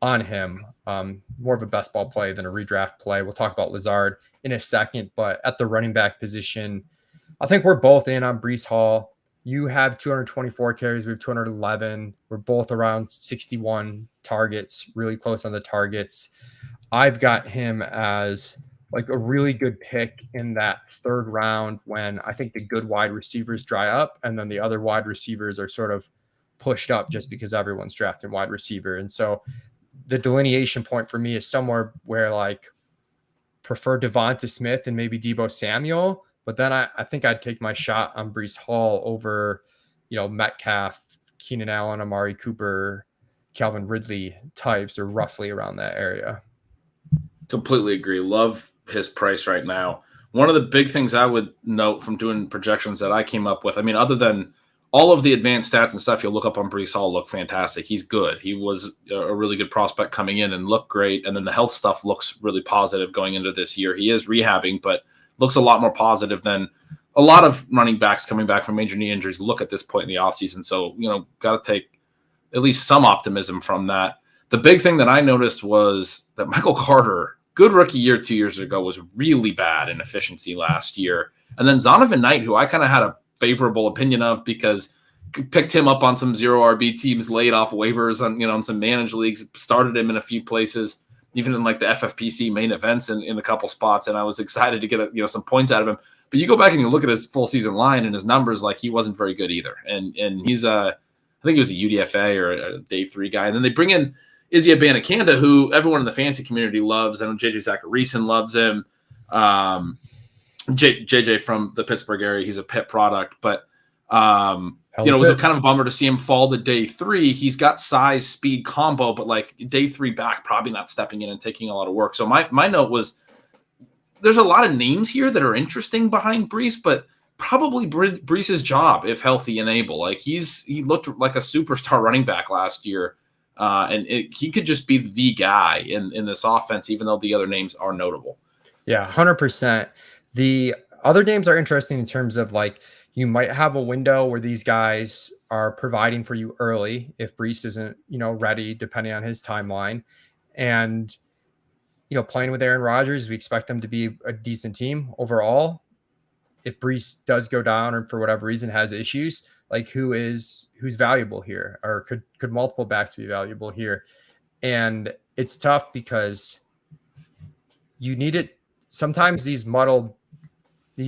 on him. More of a best ball play than a redraft play. We'll talk about Lazard in a second, but at the running back position, I think we're both in on Breece Hall. You have 224 carries. We have 211. We're both around 61 targets, really close on the targets. I've got him as like a really good pick in that third round when I think the good wide receivers dry up and then the other wide receivers are sort of pushed up just because everyone's drafting wide receiver. And so the delineation point for me is somewhere where like prefer Devonta Smith and maybe Deebo Samuel, But then I think I'd take my shot on Breece Hall over, Metcalf, Keenan Allen, Amari Cooper, Calvin Ridley types, or roughly around that area. Completely agree. Love his price right now. One of the big things I would note from doing projections that I came up with, I mean, other than all of the advanced stats and stuff you'll look up on Breece Hall look fantastic. He's good. He was a really good prospect coming in and looked great. And then the health stuff looks really positive going into this year. He is rehabbing, but looks a lot more positive than a lot of running backs coming back from major knee injuries look at this point in the offseason. So, got to take at least some optimism from that. The big thing that I noticed was that Michael Carter, good rookie year 2 years ago, was really bad in efficiency last year. And then Zonovan Knight, who I kind of had a favorable opinion of because picked him up on some 0 RB teams late off waivers on some managed leagues, started him in a few places, even in like the FFPC main events in a couple spots. And I was excited to get some points out of him. But you go back and you look at his full season line and his numbers, like he wasn't very good either. And he's I think he was a UDFA or a day 3 guy. And then they bring in Izzy Abanikanda, who everyone in the fantasy community loves. I know JJ Zacharyson loves him. JJ from the Pittsburgh area, he's a Pitt product. But, it was a kind of a bummer to see him fall to day 3. He's got size, speed combo, but like day 3 back, probably not stepping in and taking a lot of work. So my note was there's a lot of names here that are interesting behind Breece, but probably Breece's job, if healthy and able. Like he looked like a superstar running back last year. He could just be the guy in this offense, even though the other names are notable. Yeah, 100%. The other names are interesting in terms of like you might have a window where these guys are providing for you early if Breece isn't, ready, depending on his timeline. And, playing with Aaron Rodgers, we expect them to be a decent team overall. If Breece does go down or for whatever reason has issues, like who's valuable here, or could multiple backs be valuable here? And it's tough because you need it. Sometimes these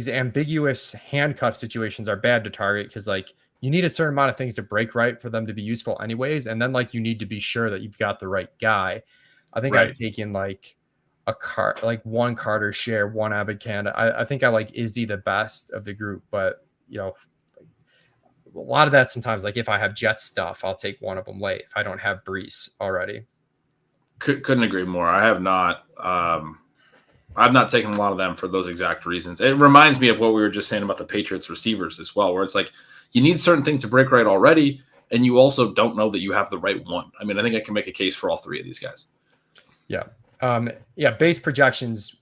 ambiguous handcuff situations are bad to target because like you need a certain amount of things to break right for them to be useful anyways. And then like you need to be sure that you've got the right guy. I think I've taken like one Carter share, one Abanikanda. I think I like Izzy the best of the group, but a lot of that sometimes, like if I have Jet stuff, I'll take one of them late if I don't have Breece already. Couldn't agree more. I have not. I've not taken a lot of them for those exact reasons. It reminds me of what we were just saying about the Patriots receivers as well, where it's like you need certain things to break right already, and you also don't know that you have the right one. I mean, I think I can make a case for all 3 of these guys. Yeah. Base projections,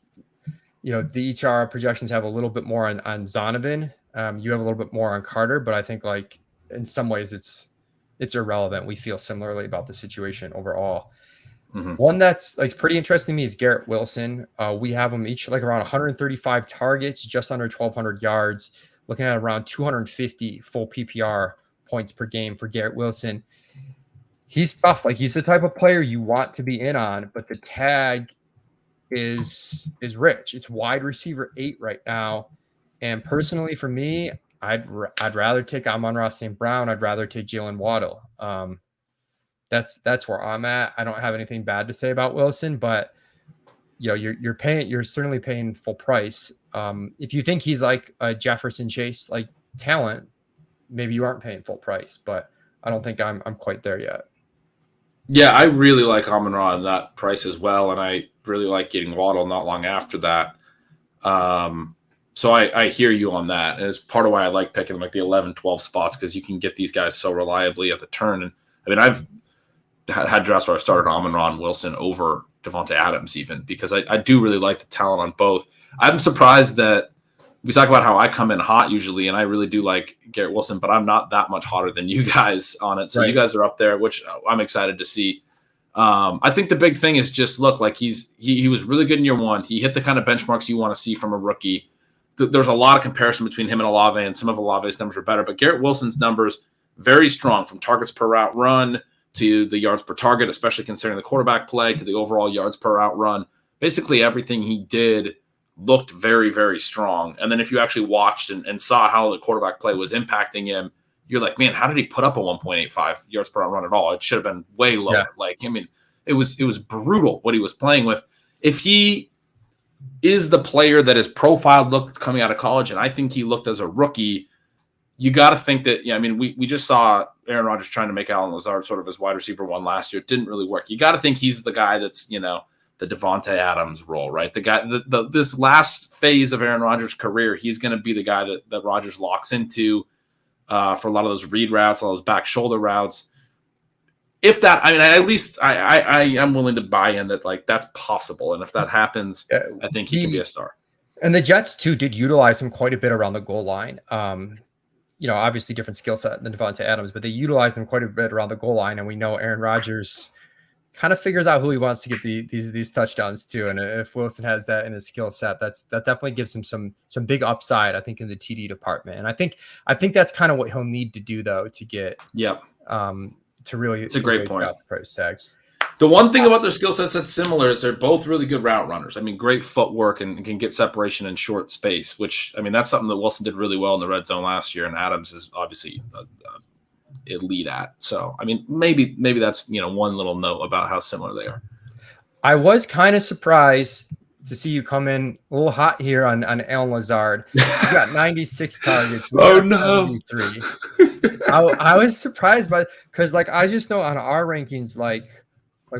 the ETR projections have a little bit more on Zonovan. You have a little bit more on Carter, but I think like in some ways it's irrelevant. We feel similarly about the situation overall. Mm-hmm. One that's like pretty interesting to me is Garrett Wilson. We have them each like around 135 targets, just under 1,200 yards, looking at around 250 full PPR points per game for Garrett Wilson. He's tough. Like he's the type of player you want to be in on, but the tag is rich. It's wide receiver 8 right now. And personally for me, I'd rather take Amon-Ra St. Brown. I'd rather take Jalen Waddle. That's where I'm at. I don't have anything bad to say about Wilson, but you're certainly paying full price. If you think he's like a Jefferson Chase like talent, maybe you aren't paying full price, but I don't think I'm quite there yet. Yeah, I really like Amon-Ra at that price as well, and I really like getting Waddle not long after that. So I hear you on that, and it's part of why I like picking like the 11, 12 spots because you can get these guys so reliably at the turn. And I mean, I've had drafts where I started Amon-Ra and Wilson over Devontae Adams even because I do really like the talent on both. I'm surprised that we talk about how I come in hot usually, and I really do like Garrett Wilson, but I'm not that much hotter than you guys on it. So right. You guys are up there, which I'm excited to see. I think the big thing is just look like he was really good in year 1. He hit the kind of benchmarks you want to see from a rookie. There's a lot of comparison between him and Olave, and some of Olave's numbers are better, but Garrett Wilson's numbers very strong from targets per route run to the yards per target, especially considering the quarterback play, to the overall yards per route run. Basically everything he did looked very, very strong. And then if you actually watched and saw how the quarterback play was impacting him, you're like, man, how did he put up a 1.85 yards per run at all? It should have been way lower. Yeah. Like, I mean, it was brutal what he was playing with. If he is the player that his profile looked coming out of college, and I think he looked as a rookie. You got to think that, I mean, we just saw Aaron Rodgers trying to make Allen Lazard sort of his wide receiver one last year. It didn't really work. You got to think he's the guy that's, the Devontae Adams role, right? The guy, this last phase of Aaron Rodgers' career, he's going to be the guy that Rodgers locks into for a lot of those read routes, all those back shoulder routes. If that, I mean, at least I am willing to buy in that, like, that's possible. And if that happens, I think he can be a star. And the Jets, too, did utilize him quite a bit around the goal line. Obviously different skill set than Devontae Adams, but they utilized him quite a bit around the goal line. And we know Aaron Rodgers kind of figures out who he wants to get these touchdowns to. And if Wilson has that in his skill set, that definitely gives him some big upside, I think, in the TD department. And I think that's kind of what he'll need to do, though, to get to really, it's a great point. The price tag. The one thing about their skill sets that's similar is they're both really good route runners. I mean, great footwork and can get separation in short space, which, I mean, that's something that Wilson did really well in the red zone last year, and Adams is obviously elite at. So, I mean, maybe that's, one little note about how similar they are. I was kind of surprised to see you come in a little hot here on Allen Lazard. You got 96 targets. Oh, no. 73. I was surprised because, like, I just know on our rankings, like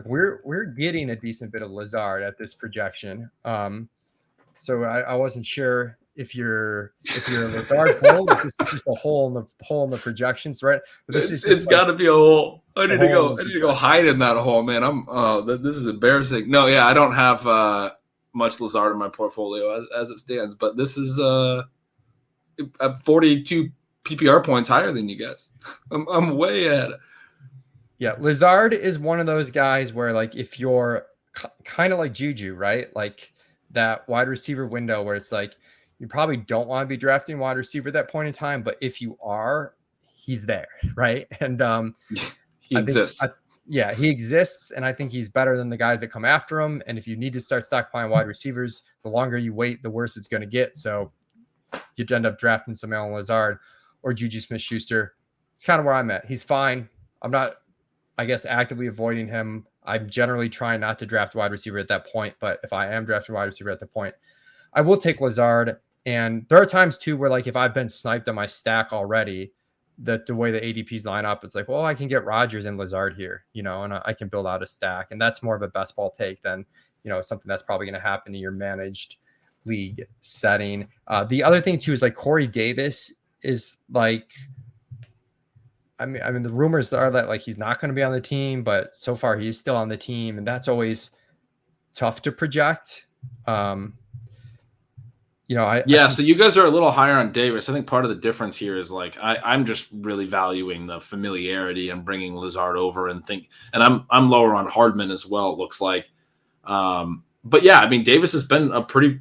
we're getting a decent bit of Lazard at this projection. So I wasn't sure if you're a Lazard hole, if this is just a hole in the projections, right? But it's got to be a hole. I need to go hide in that hole, man. This is embarrassing. No, yeah, I don't have much Lazard in my portfolio as it stands, but this is 42 PPR points higher than you guys. I'm way ahead. Yeah, Lazard is one of those guys where, like, if you're kind of like Juju, right? Like that wide receiver window where it's like you probably don't want to be drafting wide receiver at that point in time, but if you are, he's there, right? And he exists. He exists, and I think he's better than the guys that come after him. And if you need to start stockpiling wide receivers, the longer you wait, the worse it's going to get. So you'd end up drafting some Allen Lazard or Juju Smith-Schuster. It's kind of where I'm at. He's fine. I'm not, I guess, actively avoiding him. I'm generally trying not to draft wide receiver at that point, but if I am drafting wide receiver at the point, I will take Lazard. And there are times too where, like, if I've been sniped on my stack already, that the way the ADPs line up, it's like, well, I can get Rodgers and Lazard here, and I can build out a stack. And that's more of a best ball take than, something that's probably going to happen in your managed league setting. The other thing too is, like, Corey Davis is like, I mean, the rumors are that, like, he's not going to be on the team, but so far he's still on the team, and that's always tough to project. So you guys are a little higher on Davis. I think part of the difference here is, like, I'm just really valuing the familiarity and bringing Lazard over and I'm lower on Hardman as well, it looks like. But yeah, I mean, Davis has been a pretty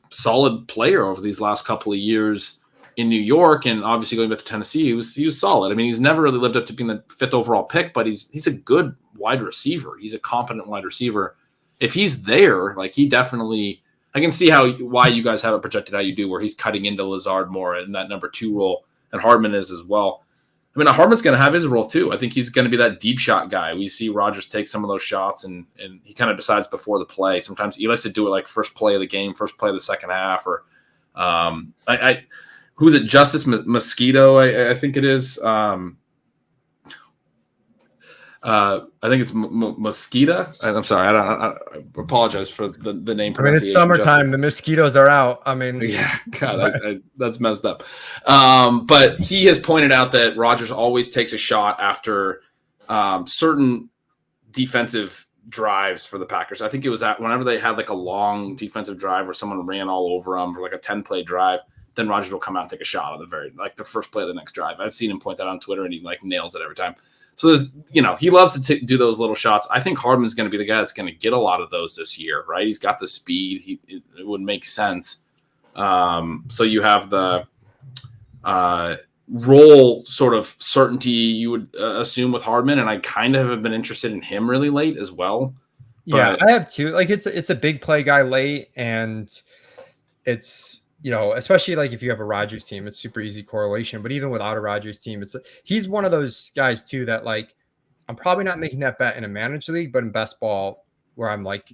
solid player over these last couple of years in New York, and obviously going back to Tennessee, he was solid. I mean, he's never really lived up to being the 5th overall pick, but he's a good wide receiver. He's a competent wide receiver. If he's there, like, he definitely, I can see why you guys have it projected how you do, where he's cutting into Lazard more in that number 2 role, and Hardman is as well. I mean, Hardman's going to have his role too. I think he's going to be that deep shot guy. We see Rodgers take some of those shots, and he kind of decides before the play. Sometimes he likes to do it like first play of the game, first play of the second half, or who's it? Justice Mosquito, I think it is. I think it's Mosquito. I'm sorry. I apologize for the name. I mean, it's summertime. The mosquitoes are out. I mean, yeah, God, that's messed up. But he has pointed out that Rodgers always takes a shot after certain defensive drives for the Packers. I think it was whenever they had, like, a long defensive drive where someone ran all over them for like a 10-play drive. Then Rodgers will come out and take a shot on the first play of the next drive. I've seen him point that on Twitter, and he, like, nails it every time. So there's, he loves to do those little shots. I think Hardman's going to be the guy that's going to get a lot of those this year, right? He's got the speed. It would make sense. So you have the role sort of certainty you would assume with Hardman, and I kind of have been interested in him really late as well. Yeah, I have too. Like, it's a big play guy late, and it's, especially, like, if you have a Rodgers team, it's super easy correlation. But even without a Rodgers team, he's one of those guys too that, like, I'm probably not making that bet in a managed league, but in best ball, where I'm like,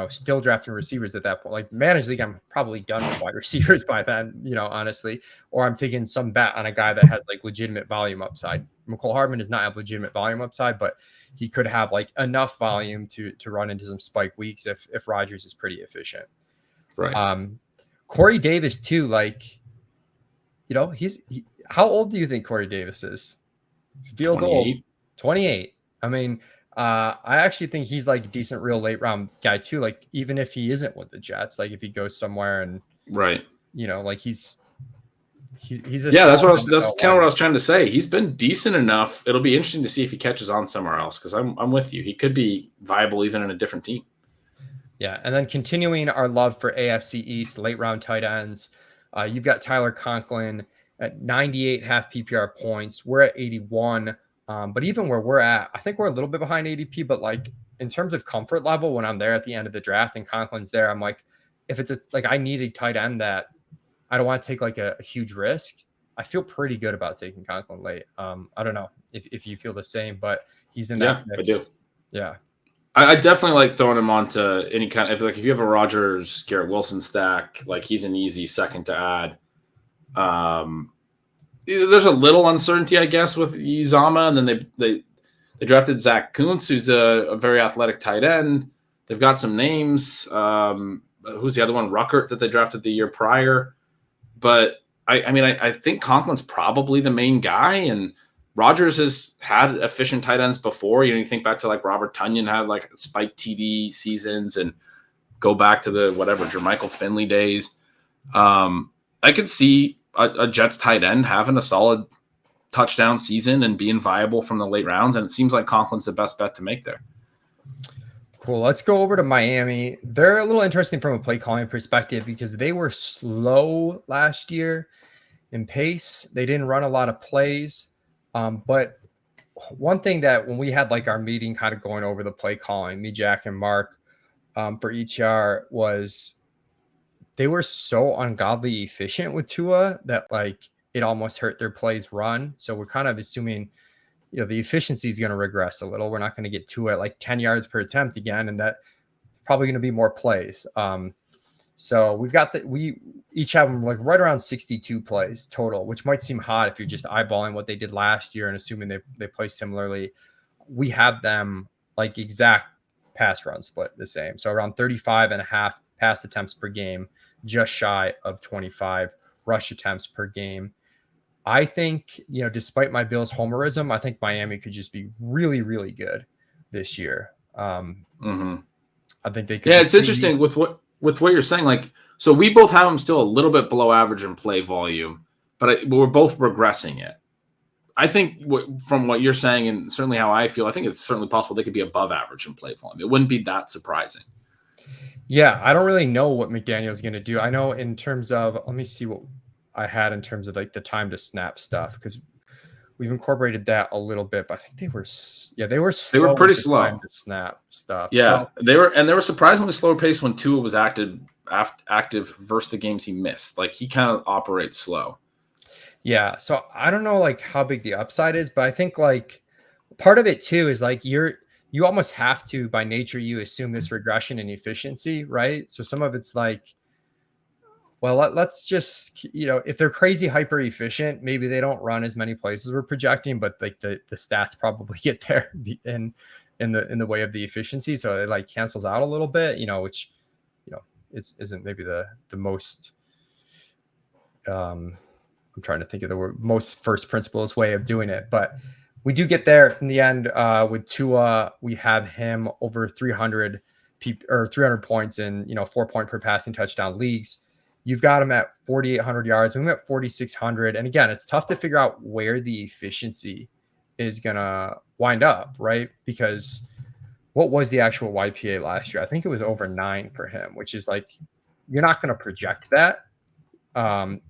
still drafting receivers at that point. Like managed league, I'm probably done with wide receivers by then, honestly, or I'm taking some bet on a guy that has like legitimate volume upside. McCole Hardman does not have legitimate volume upside, but he could have like enough volume to run into some spike weeks if Rodgers is pretty efficient. Right. Corey Davis too, like, how old do you think Corey Davis is? He feels 28. old. 28. I mean, I actually think he's like a decent real late round guy too. Like even if he isn't with the Jets, like if he goes somewhere and right, like he's a that's solid kind of NFL what I was trying to say. He's been decent enough. It'll be interesting to see if he catches on somewhere else because I'm with you. He could be viable even in a different team. Yeah, and then continuing our love for AFC East late round tight ends, you've got Tyler Conklin at 98 half PPR points. We're at 81. But even where we're at, I think we're a little bit behind ADP, but like in terms of comfort level, when I'm there at the end of the draft and Conklin's there, I'm like, if it's I need a tight end that I don't want to take like a huge risk, I feel pretty good about taking Conklin late. I don't know if you feel the same, but he's in that mix. I do. Yeah. I definitely like throwing him onto any kind of, if you have a Rodgers, Garrett Wilson stack, like he's an easy second to add. There's a little uncertainty, I guess, with Uzama, and then they drafted Zach Kuntz, who's a very athletic tight end. They've got some names. Who's the other one? Ruckert that they drafted the year prior. But I think Conklin's probably the main guy, and Rodgers has had efficient tight ends before. You think back to like Robert Tonyan had like spike TD seasons, and go back to the Jermichael Finley days. I could see a Jets tight end having a solid touchdown season and being viable from the late rounds. And it seems like Conklin's the best bet to make there. Cool. Let's go over to Miami. They're a little interesting from a play calling perspective because they were slow last year in pace. They didn't run a lot of plays. But one thing that when we had like our meeting kind of going over the play calling, me, Jack, and Mark for ETR was they were so ungodly efficient with Tua that like it almost hurt their plays run. So we're kind of assuming, the efficiency is going to regress a little. We're not going to get Tua at like 10 yards per attempt again, and that probably going to be more plays. So we've got we each have them like right around 62 plays total, which might seem hot if you're just eyeballing what they did last year and assuming they play similarly. We have them like exact pass run split the same. So around 35 and a half pass attempts per game, just shy of 25 rush attempts per game. I think, despite my Bills homerism, I think Miami could just be really, really good this year. I think they could. Yeah, it's interesting with what you're saying. Like, so we both have them still a little bit below average in play volume, but we're both regressing it. I think from what you're saying and certainly how I feel, I think it's certainly possible they could be above average in play volume. It wouldn't be that surprising. Yeah, I don't really know what McDaniel's going to do. I know in terms of, let me see what I had in terms of like the time to snap stuff, because we've incorporated that a little bit, but I think they were pretty slow time to snap stuff. Yeah, so, they were surprisingly slower paced when Tua was active versus the games he missed. Like he kind of operates slow. Yeah, so I don't know like how big the upside is, but I think like part of it too is like you almost have to, by nature, you assume this regression in efficiency, right? So some of it's like, well, let's just, if they're crazy hyper efficient, maybe they don't run as many places we're projecting, but like the stats probably get there in the way of the efficiency. So it like cancels out a little bit, which, isn't maybe the most, I'm trying to think of the word, most first principles way of doing it, but we do get there in the end with Tua. We have him over 300 points in 4-point per passing touchdown leagues. You've got him at 4,800 yards. We're at 4,600. And again, it's tough to figure out where the efficiency is going to wind up, right? Because what was the actual YPA last year? I think it was over 9 for him, which is like, you're not going to project that.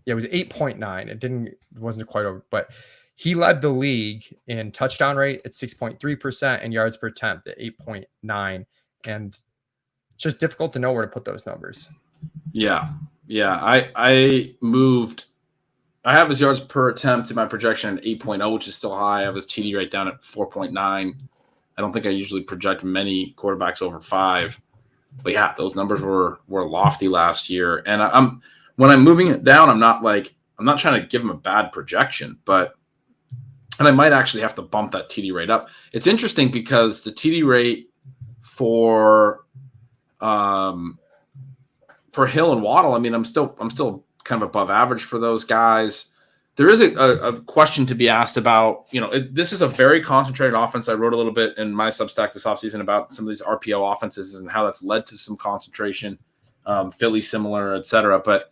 It was 8.9. It wasn't quite over, but he led the league in touchdown rate at 6.3% and yards per attempt at 8.9. And it's just difficult to know where to put those numbers. Yeah. I have his yards per attempt in my projection at 8.0, which is still high. I have his TD right down at 4.9. I don't think I usually project many quarterbacks over 5. But yeah, those numbers were lofty last year. And when I'm moving it down, I'm not trying to give him a bad projection, and I might actually have to bump that TD rate up. It's interesting because the TD rate for Hill and Waddle, I mean, I'm still kind of above average for those guys. There is a question to be asked about, this is a very concentrated offense. I wrote a little bit in my Substack this offseason about some of these RPO offenses and how that's led to some concentration, Philly similar, et cetera. But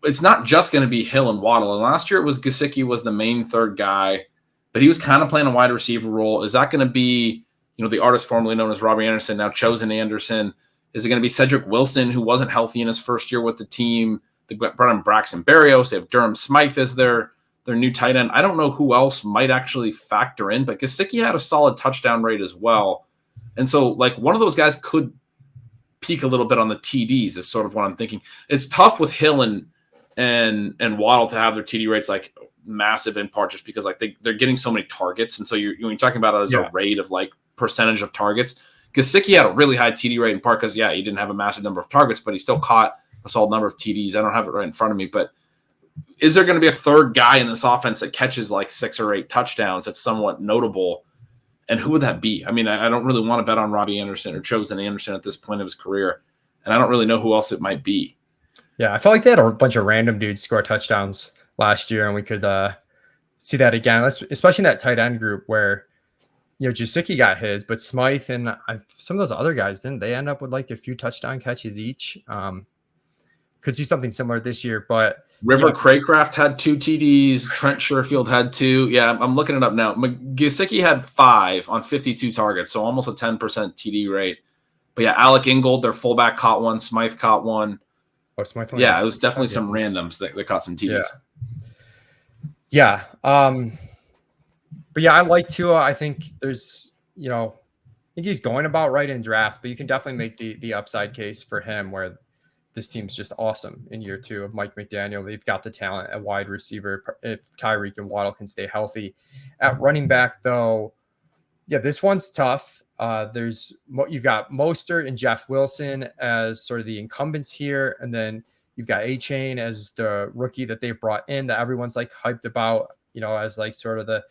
it's not just going to be Hill and Waddle. And last year it was Gesicki was the main third guy, but he was kind of playing a wide receiver role. Is that going to be, the artist formerly known as Robbie Anderson, now Chosen Anderson? Is it going to be Cedric Wilson, who wasn't healthy in his first year with the team? They brought in Braxton Berrios. They have Durham Smythe as their new tight end. I don't know who else might actually factor in, but Gesicki had a solid touchdown rate as well. And so, one of those guys could peak a little bit on the TDs is sort of what I'm thinking. It's tough with Hill and Waddle to have their TD rates massive in part just because they're getting so many targets. And so when you're talking about it as a rate of percentage of targets, Gesicki had a really high TD rate in part because, he didn't have a massive number of targets, but he still caught a solid number of TDs. I don't have it right in front of me, but is there going to be a third guy in this offense that catches 6 or 8 touchdowns that's somewhat notable? And who would that be? I mean, I don't really want to bet on Robbie Anderson or Chosen Anderson at this point of his career, and I don't really know who else it might be. Yeah, I felt like they had a bunch of random dudes score touchdowns last year, and we could see that again, especially in that tight end group where Gesicki got his, but Smythe and some of those other guys didn't. They end up with a few touchdown catches each. Could see something similar this year, but River Craycraft had 2 TDs. Trent Sherfield had 2. Yeah, I'm looking it up now. Gesicki had 5 on 52 targets, so almost a 10% TD rate. But yeah, Alec Ingold, their fullback, caught one. Smythe caught one. Oh, Smythe. Yeah, it was definitely some randoms that caught some TDs. Yeah. But yeah, I like Tua. I think there's, I think he's going about right in drafts, but you can definitely make the upside case for him where this team's just awesome in year 2 of Mike McDaniel. They've got the talent at wide receiver if Tyreek and Waddle can stay healthy. At running back, though, this one's tough. You've got Mostert and Jeff Wilson as sort of the incumbents here, and then you've got A-Chain as the rookie that they brought in that everyone's hyped about, as sort of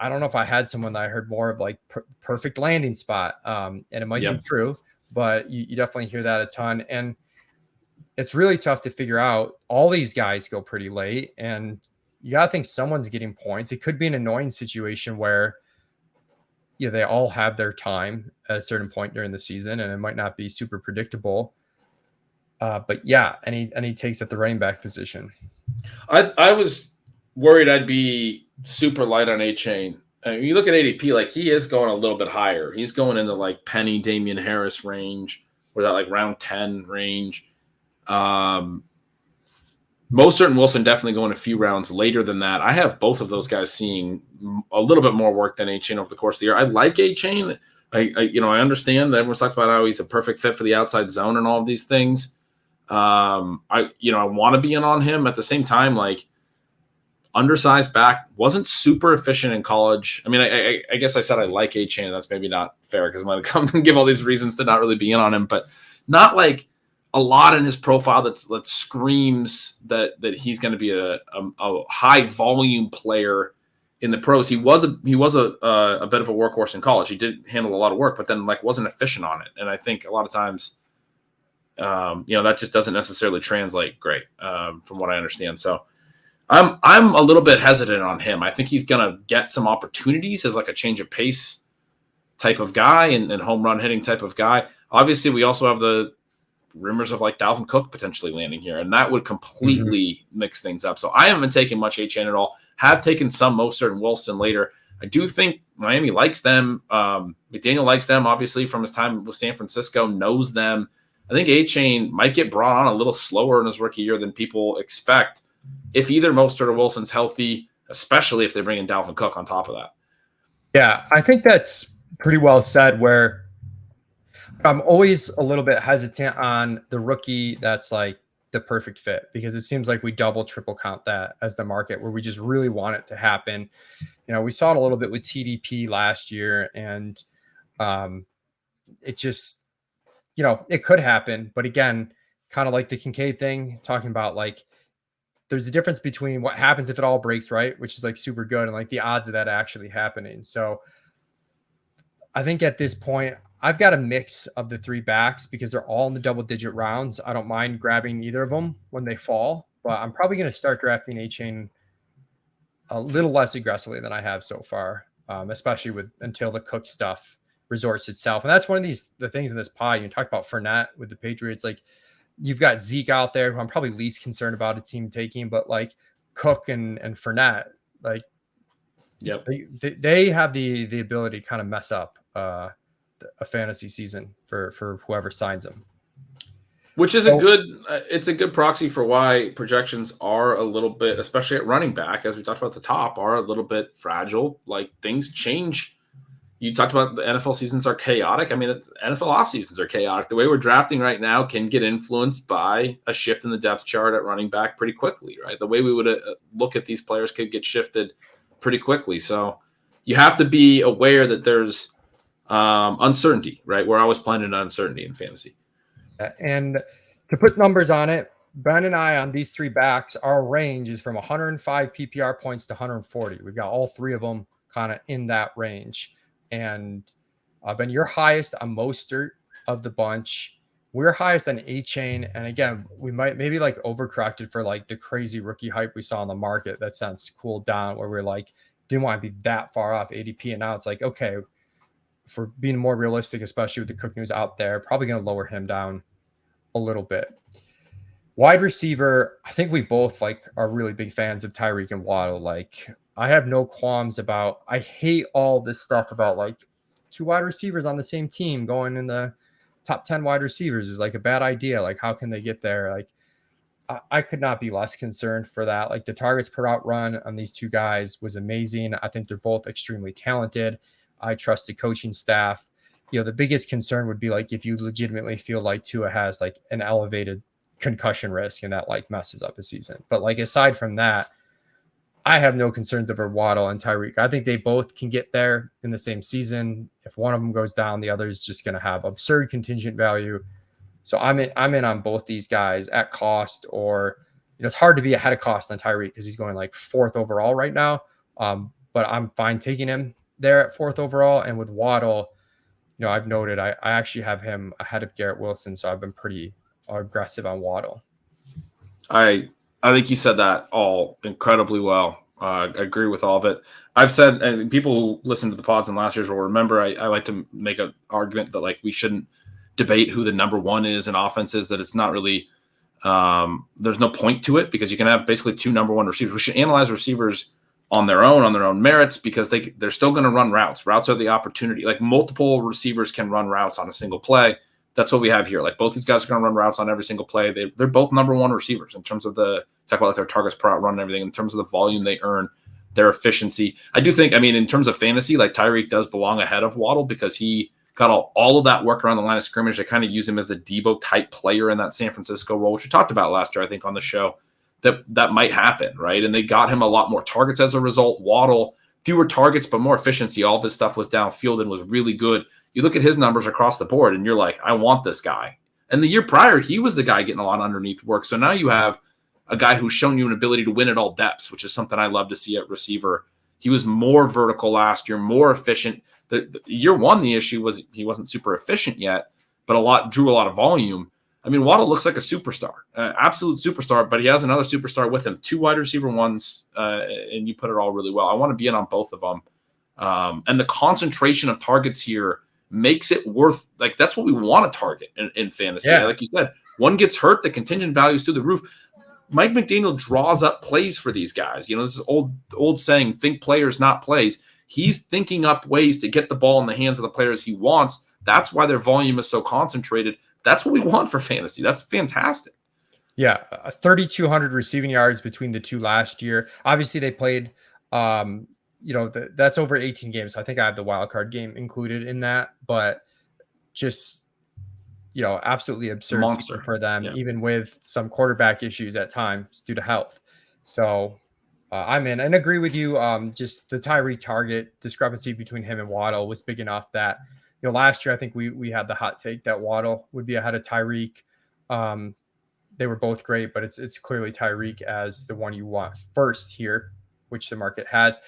I don't know if I had someone that I heard more of perfect landing spot. And it might be true, but you definitely hear that a ton. And it's really tough to figure out. All these guys go pretty late, and you got to think someone's getting points. It could be an annoying situation where they all have their time at a certain point during the season, and it might not be super predictable. But yeah, any takes at the running back position? I was worried I'd be super light on A-Chain. You look at ADP, he is going a little bit higher. He's going in the Penny, Damian Harris range, or that round 10 range. Mostert and Wilson definitely going a few rounds later than that. I have both of those guys seeing a little bit more work than A-Chain over the course of the year. I like A-Chain. I understand that everyone's talked about how he's a perfect fit for the outside zone and all of these things. I want to be in on him at the same time. Undersized back, wasn't super efficient in college. I mean, I guess I said I like A-Chain. That's maybe not fair because I'm going to come and give all these reasons to not really be in on him, but not a lot in his profile that screams that he's going to be a high volume player in the pros. He was a bit of a workhorse in college. He did handle a lot of work, but then wasn't efficient on it. And I think a lot of times, that just doesn't necessarily translate great from what I understand. So I'm a little bit hesitant on him. I think he's going to get some opportunities as a change of pace type of guy and home run hitting type of guy. Obviously, we also have the rumors of Dalvin Cook potentially landing here, and that would completely mix things up. So I haven't been taking much A-Chain at all. Have taken some Mostert and Wilson later. I do think Miami likes them. McDaniel likes them, obviously, from his time with San Francisco, knows them. I think A-Chain might get brought on a little slower in his rookie year than people expect if either Mostert or Wilson's healthy, especially if they bring in Dalvin Cook on top of that. Yeah, I think that's pretty well said, where I'm always a little bit hesitant on the rookie that's the perfect fit, because it seems like we double, triple count that as the market where we just really want it to happen. We saw it a little bit with TDP last year, and it just it could happen. But again, kind of like the Kincaid thing, talking about like there's a difference between what happens if it all breaks right, which is like super good, and like the odds of that actually happening. So I think at this point, I've got a mix of the three backs because they're all in the double digit rounds. I don't mind grabbing either of them when they fall, but I'm probably going to start drafting A-Chain a little less aggressively than I have so far, especially with until the Cook stuff resorts itself. And that's one of the things in this pod. You talk about Fournette with the Patriots, like you've got Zeke out there, who I'm probably least concerned about a team taking, but like Cook and Fournette, like Yep. they have the ability to kind of mess up a fantasy season for whoever signs them. Which is it's a good proxy for why projections are a little bit, especially at running back, as we talked about at the top, are a little bit fragile. Like things change. You talked about the NFL seasons are chaotic. I mean, NFL off seasons are chaotic. The way we're drafting right now can get influenced by a shift in the depth chart at running back pretty quickly, right? The way we would look at these players could get shifted pretty quickly. So you have to be aware that there's uncertainty, right? We're always playing in uncertainty in fantasy. And to put numbers on it, Ben and I on these three backs, our range is from 105 PPR points to 140. We've got all three of them kind of in that range. And Ben, you're highest on Mostert of the bunch. We're highest on A-Chain. And again, we might maybe like overcorrected for like the crazy rookie hype we saw on the market that since cooled down, where we're like, didn't want to be that far off ADP. And now it's like, okay, for being more realistic, especially with the Cook news out there, probably going to lower him down a little bit. Wide receiver, I think we both like are really big fans of Tyreek and Waddle. Like I have no qualms about, I hate all this stuff about like two wide receivers on the same team going in the top 10 wide receivers is like a bad idea. Like how can they get there? Like I could not be less concerned for that. Like the targets per route run on these two guys was amazing. I think they're both extremely talented. I trust the coaching staff. The biggest concern would be like if you legitimately feel like Tua has like an elevated concussion risk and that like messes up a season. But like aside from that, I have no concerns over Waddle and Tyreek. I think they both can get there in the same season. If one of them goes down, the other is just going to have absurd contingent value. So I'm in on both these guys at cost, or it's hard to be ahead of cost on Tyreek because he's going like 4th overall right now. But I'm fine taking him there at 4th overall. And with Waddle, I've noted I actually have him ahead of Garrett Wilson, so I've been pretty aggressive on Waddle. I think you said that all incredibly well. I agree with all of it. I've said, and people who listened to the pods in last year's will remember, I like to make an argument that like we shouldn't debate who the number one is in offenses, that it's not really there's no point to it because you can have basically two number one receivers. We should analyze receivers on their own merits because they're still going to run routes. Routes are the opportunity. Like multiple receivers can run routes on a single play. That's what we have here. Like both these guys are going to run routes on every single play. They're both number one receivers in terms of talk about like their targets per out run and everything, in terms of the volume they earn, their efficiency. I do think, in terms of fantasy, like Tyreek does belong ahead of Waddle because he got all of that work around the line of scrimmage. They kind of use him as the Debo type player in that San Francisco role, which we talked about last year, I think, on the show, that might happen, right? And they got him a lot more targets as a result. Waddle, fewer targets, but more efficiency. All of his stuff was downfield and was really good. You look at his numbers across the board and you're like, I want this guy. And the year prior, he was the guy getting a lot of underneath work. So now you have a guy who's shown you an ability to win at all depths, which is something I love to see at receiver. He was more vertical last year, more efficient. The year one, the issue was he wasn't super efficient yet, but drew a lot of volume. Waddle looks like a superstar, absolute superstar, but he has another superstar with him, 2 wide receiver ones, and you put it all really well. I want to be in on both of them. And the concentration of targets here makes it worth, like, that's what we want to target in fantasy. Yeah. Like you said, one gets hurt, the contingent value is through the roof. Mike McDaniel draws up plays for these guys. This is old saying, think players, not plays. He's thinking up ways to get the ball in the hands of the players he wants. That's why their volume is so concentrated. That's what we want for fantasy. That's fantastic. Yeah, 3,200 receiving yards between the two last year. Obviously, they played, that's over 18 games. So I think I have the wild card game included in that, but just, absolutely absurd season for them, even with some quarterback issues at times due to health. So I'm in and agree with you. Just the Tyreek target discrepancy between him and Waddle was big enough that last year I think we had the hot take that Waddle would be ahead of Tyreek. They were both great, but it's clearly Tyreek as the one you want first here, which the market has.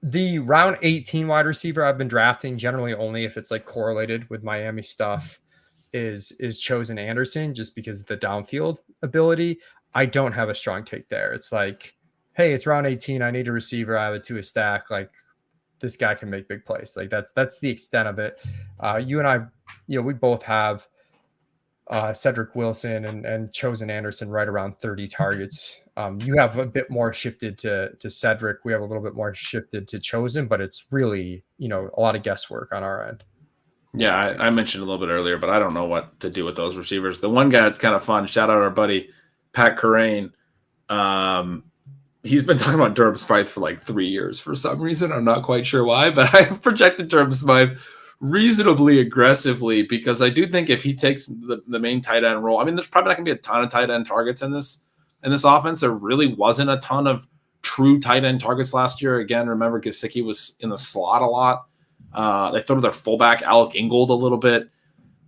The round 18 wide receiver I've been drafting generally only if it's like correlated with Miami stuff is Chosen Anderson, just because of the downfield ability. I don't have a strong take there. It's like, hey, it's round 18. I need a receiver. I have it to a stack. Like, this guy can make big plays. Like that's the extent of it. You and I, we both have Cedric Wilson and Chosen Anderson right around 30 targets. You have a bit more shifted to Cedric. We have a little bit more shifted to Chosen, but it's really, a lot of guesswork on our end. Yeah, I mentioned a little bit earlier, but I don't know what to do with those receivers. The one guy that's kind of fun, shout out our buddy Pat Carrain. He's been talking about Durham Smythe for like 3 years for some reason. I'm not quite sure why, but I've projected Durham Smythe reasonably aggressively because I do think if he takes the main tight end role, I mean, there's probably not going to be a ton of tight end targets in this offense. There really wasn't a ton of true tight end targets last year. Again, remember Gesicki was in the slot a lot. They throw to their fullback, Alec Ingold, a little bit.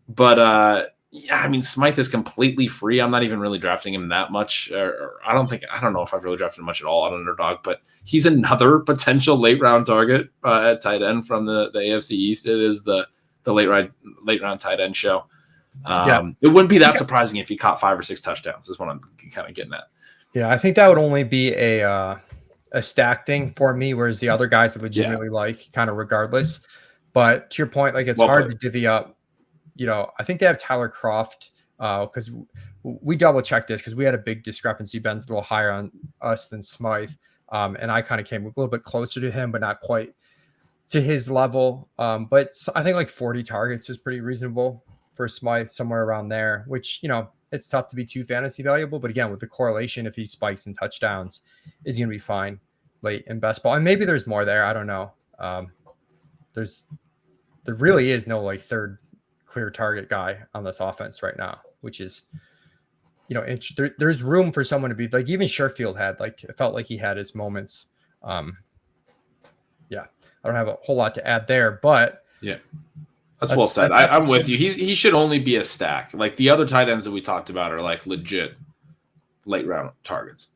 But, yeah, I mean, Smythe is completely free. I'm not even really drafting him that much. I don't know if I've really drafted him much at all on Underdog, but he's another potential late round target at tight end from the AFC East. It is the late round tight end show. It wouldn't be that surprising if he caught 5 or 6 touchdowns is what I'm kind of getting at. Yeah, I think that would only be a stack thing for me, whereas the other guys I legitimately like kind of regardless. But to your point, like it's hard to divvy up. I think they have Tyler Kroft because we double checked this because we had a big discrepancy. Ben's a little higher on us than Smythe. And I kind of came a little bit closer to him, but not quite to his level. But I think like 40 targets is pretty reasonable for Smythe, somewhere around there, which, it's tough to be too fantasy valuable. But again, with the correlation, if he spikes in touchdowns, is going to be fine late in best ball. And maybe there's more there. I don't know. There really is no like third clear target guy on this offense right now, which is, there's room for someone to be like, even Sherfield had it felt like he had his moments. I don't have a whole lot to add there, but yeah, that's well said. I'm with you. He should only be a stack. Like the other tight ends that we talked about are like legit late round targets.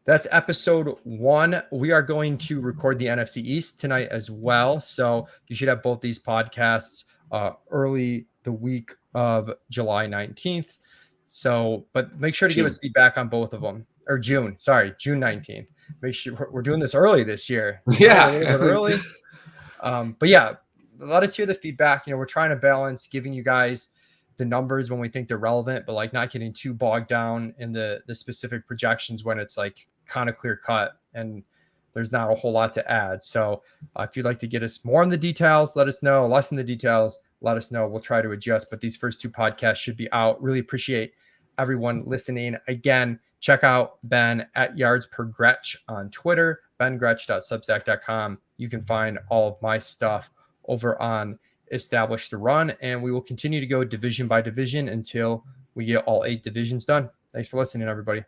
That's episode 1. We are going to record the NFC East tonight as well. So you should have both these podcasts early the week of July 19th. So, but make sure to give us feedback on both of them, or June 19th. Make sure we're doing this early this year. Yeah. A little bit early. But yeah, let us hear the feedback. We're trying to balance giving you guys the numbers when we think they're relevant, but like not getting too bogged down in the specific projections when it's like kind of clear cut and there's not a whole lot to add. So if you'd like to get us more in the details, let us know. Less in the details, let us know. We'll try to adjust, but these first 2 podcasts should be out. Really appreciate everyone listening. Again, check out Ben at Yards Per Gretch on Twitter, bengretch.substack.com. You can find all of my stuff over on Establish the Run, and we will continue to go division by division until we get all 8 divisions done. Thanks for listening, everybody.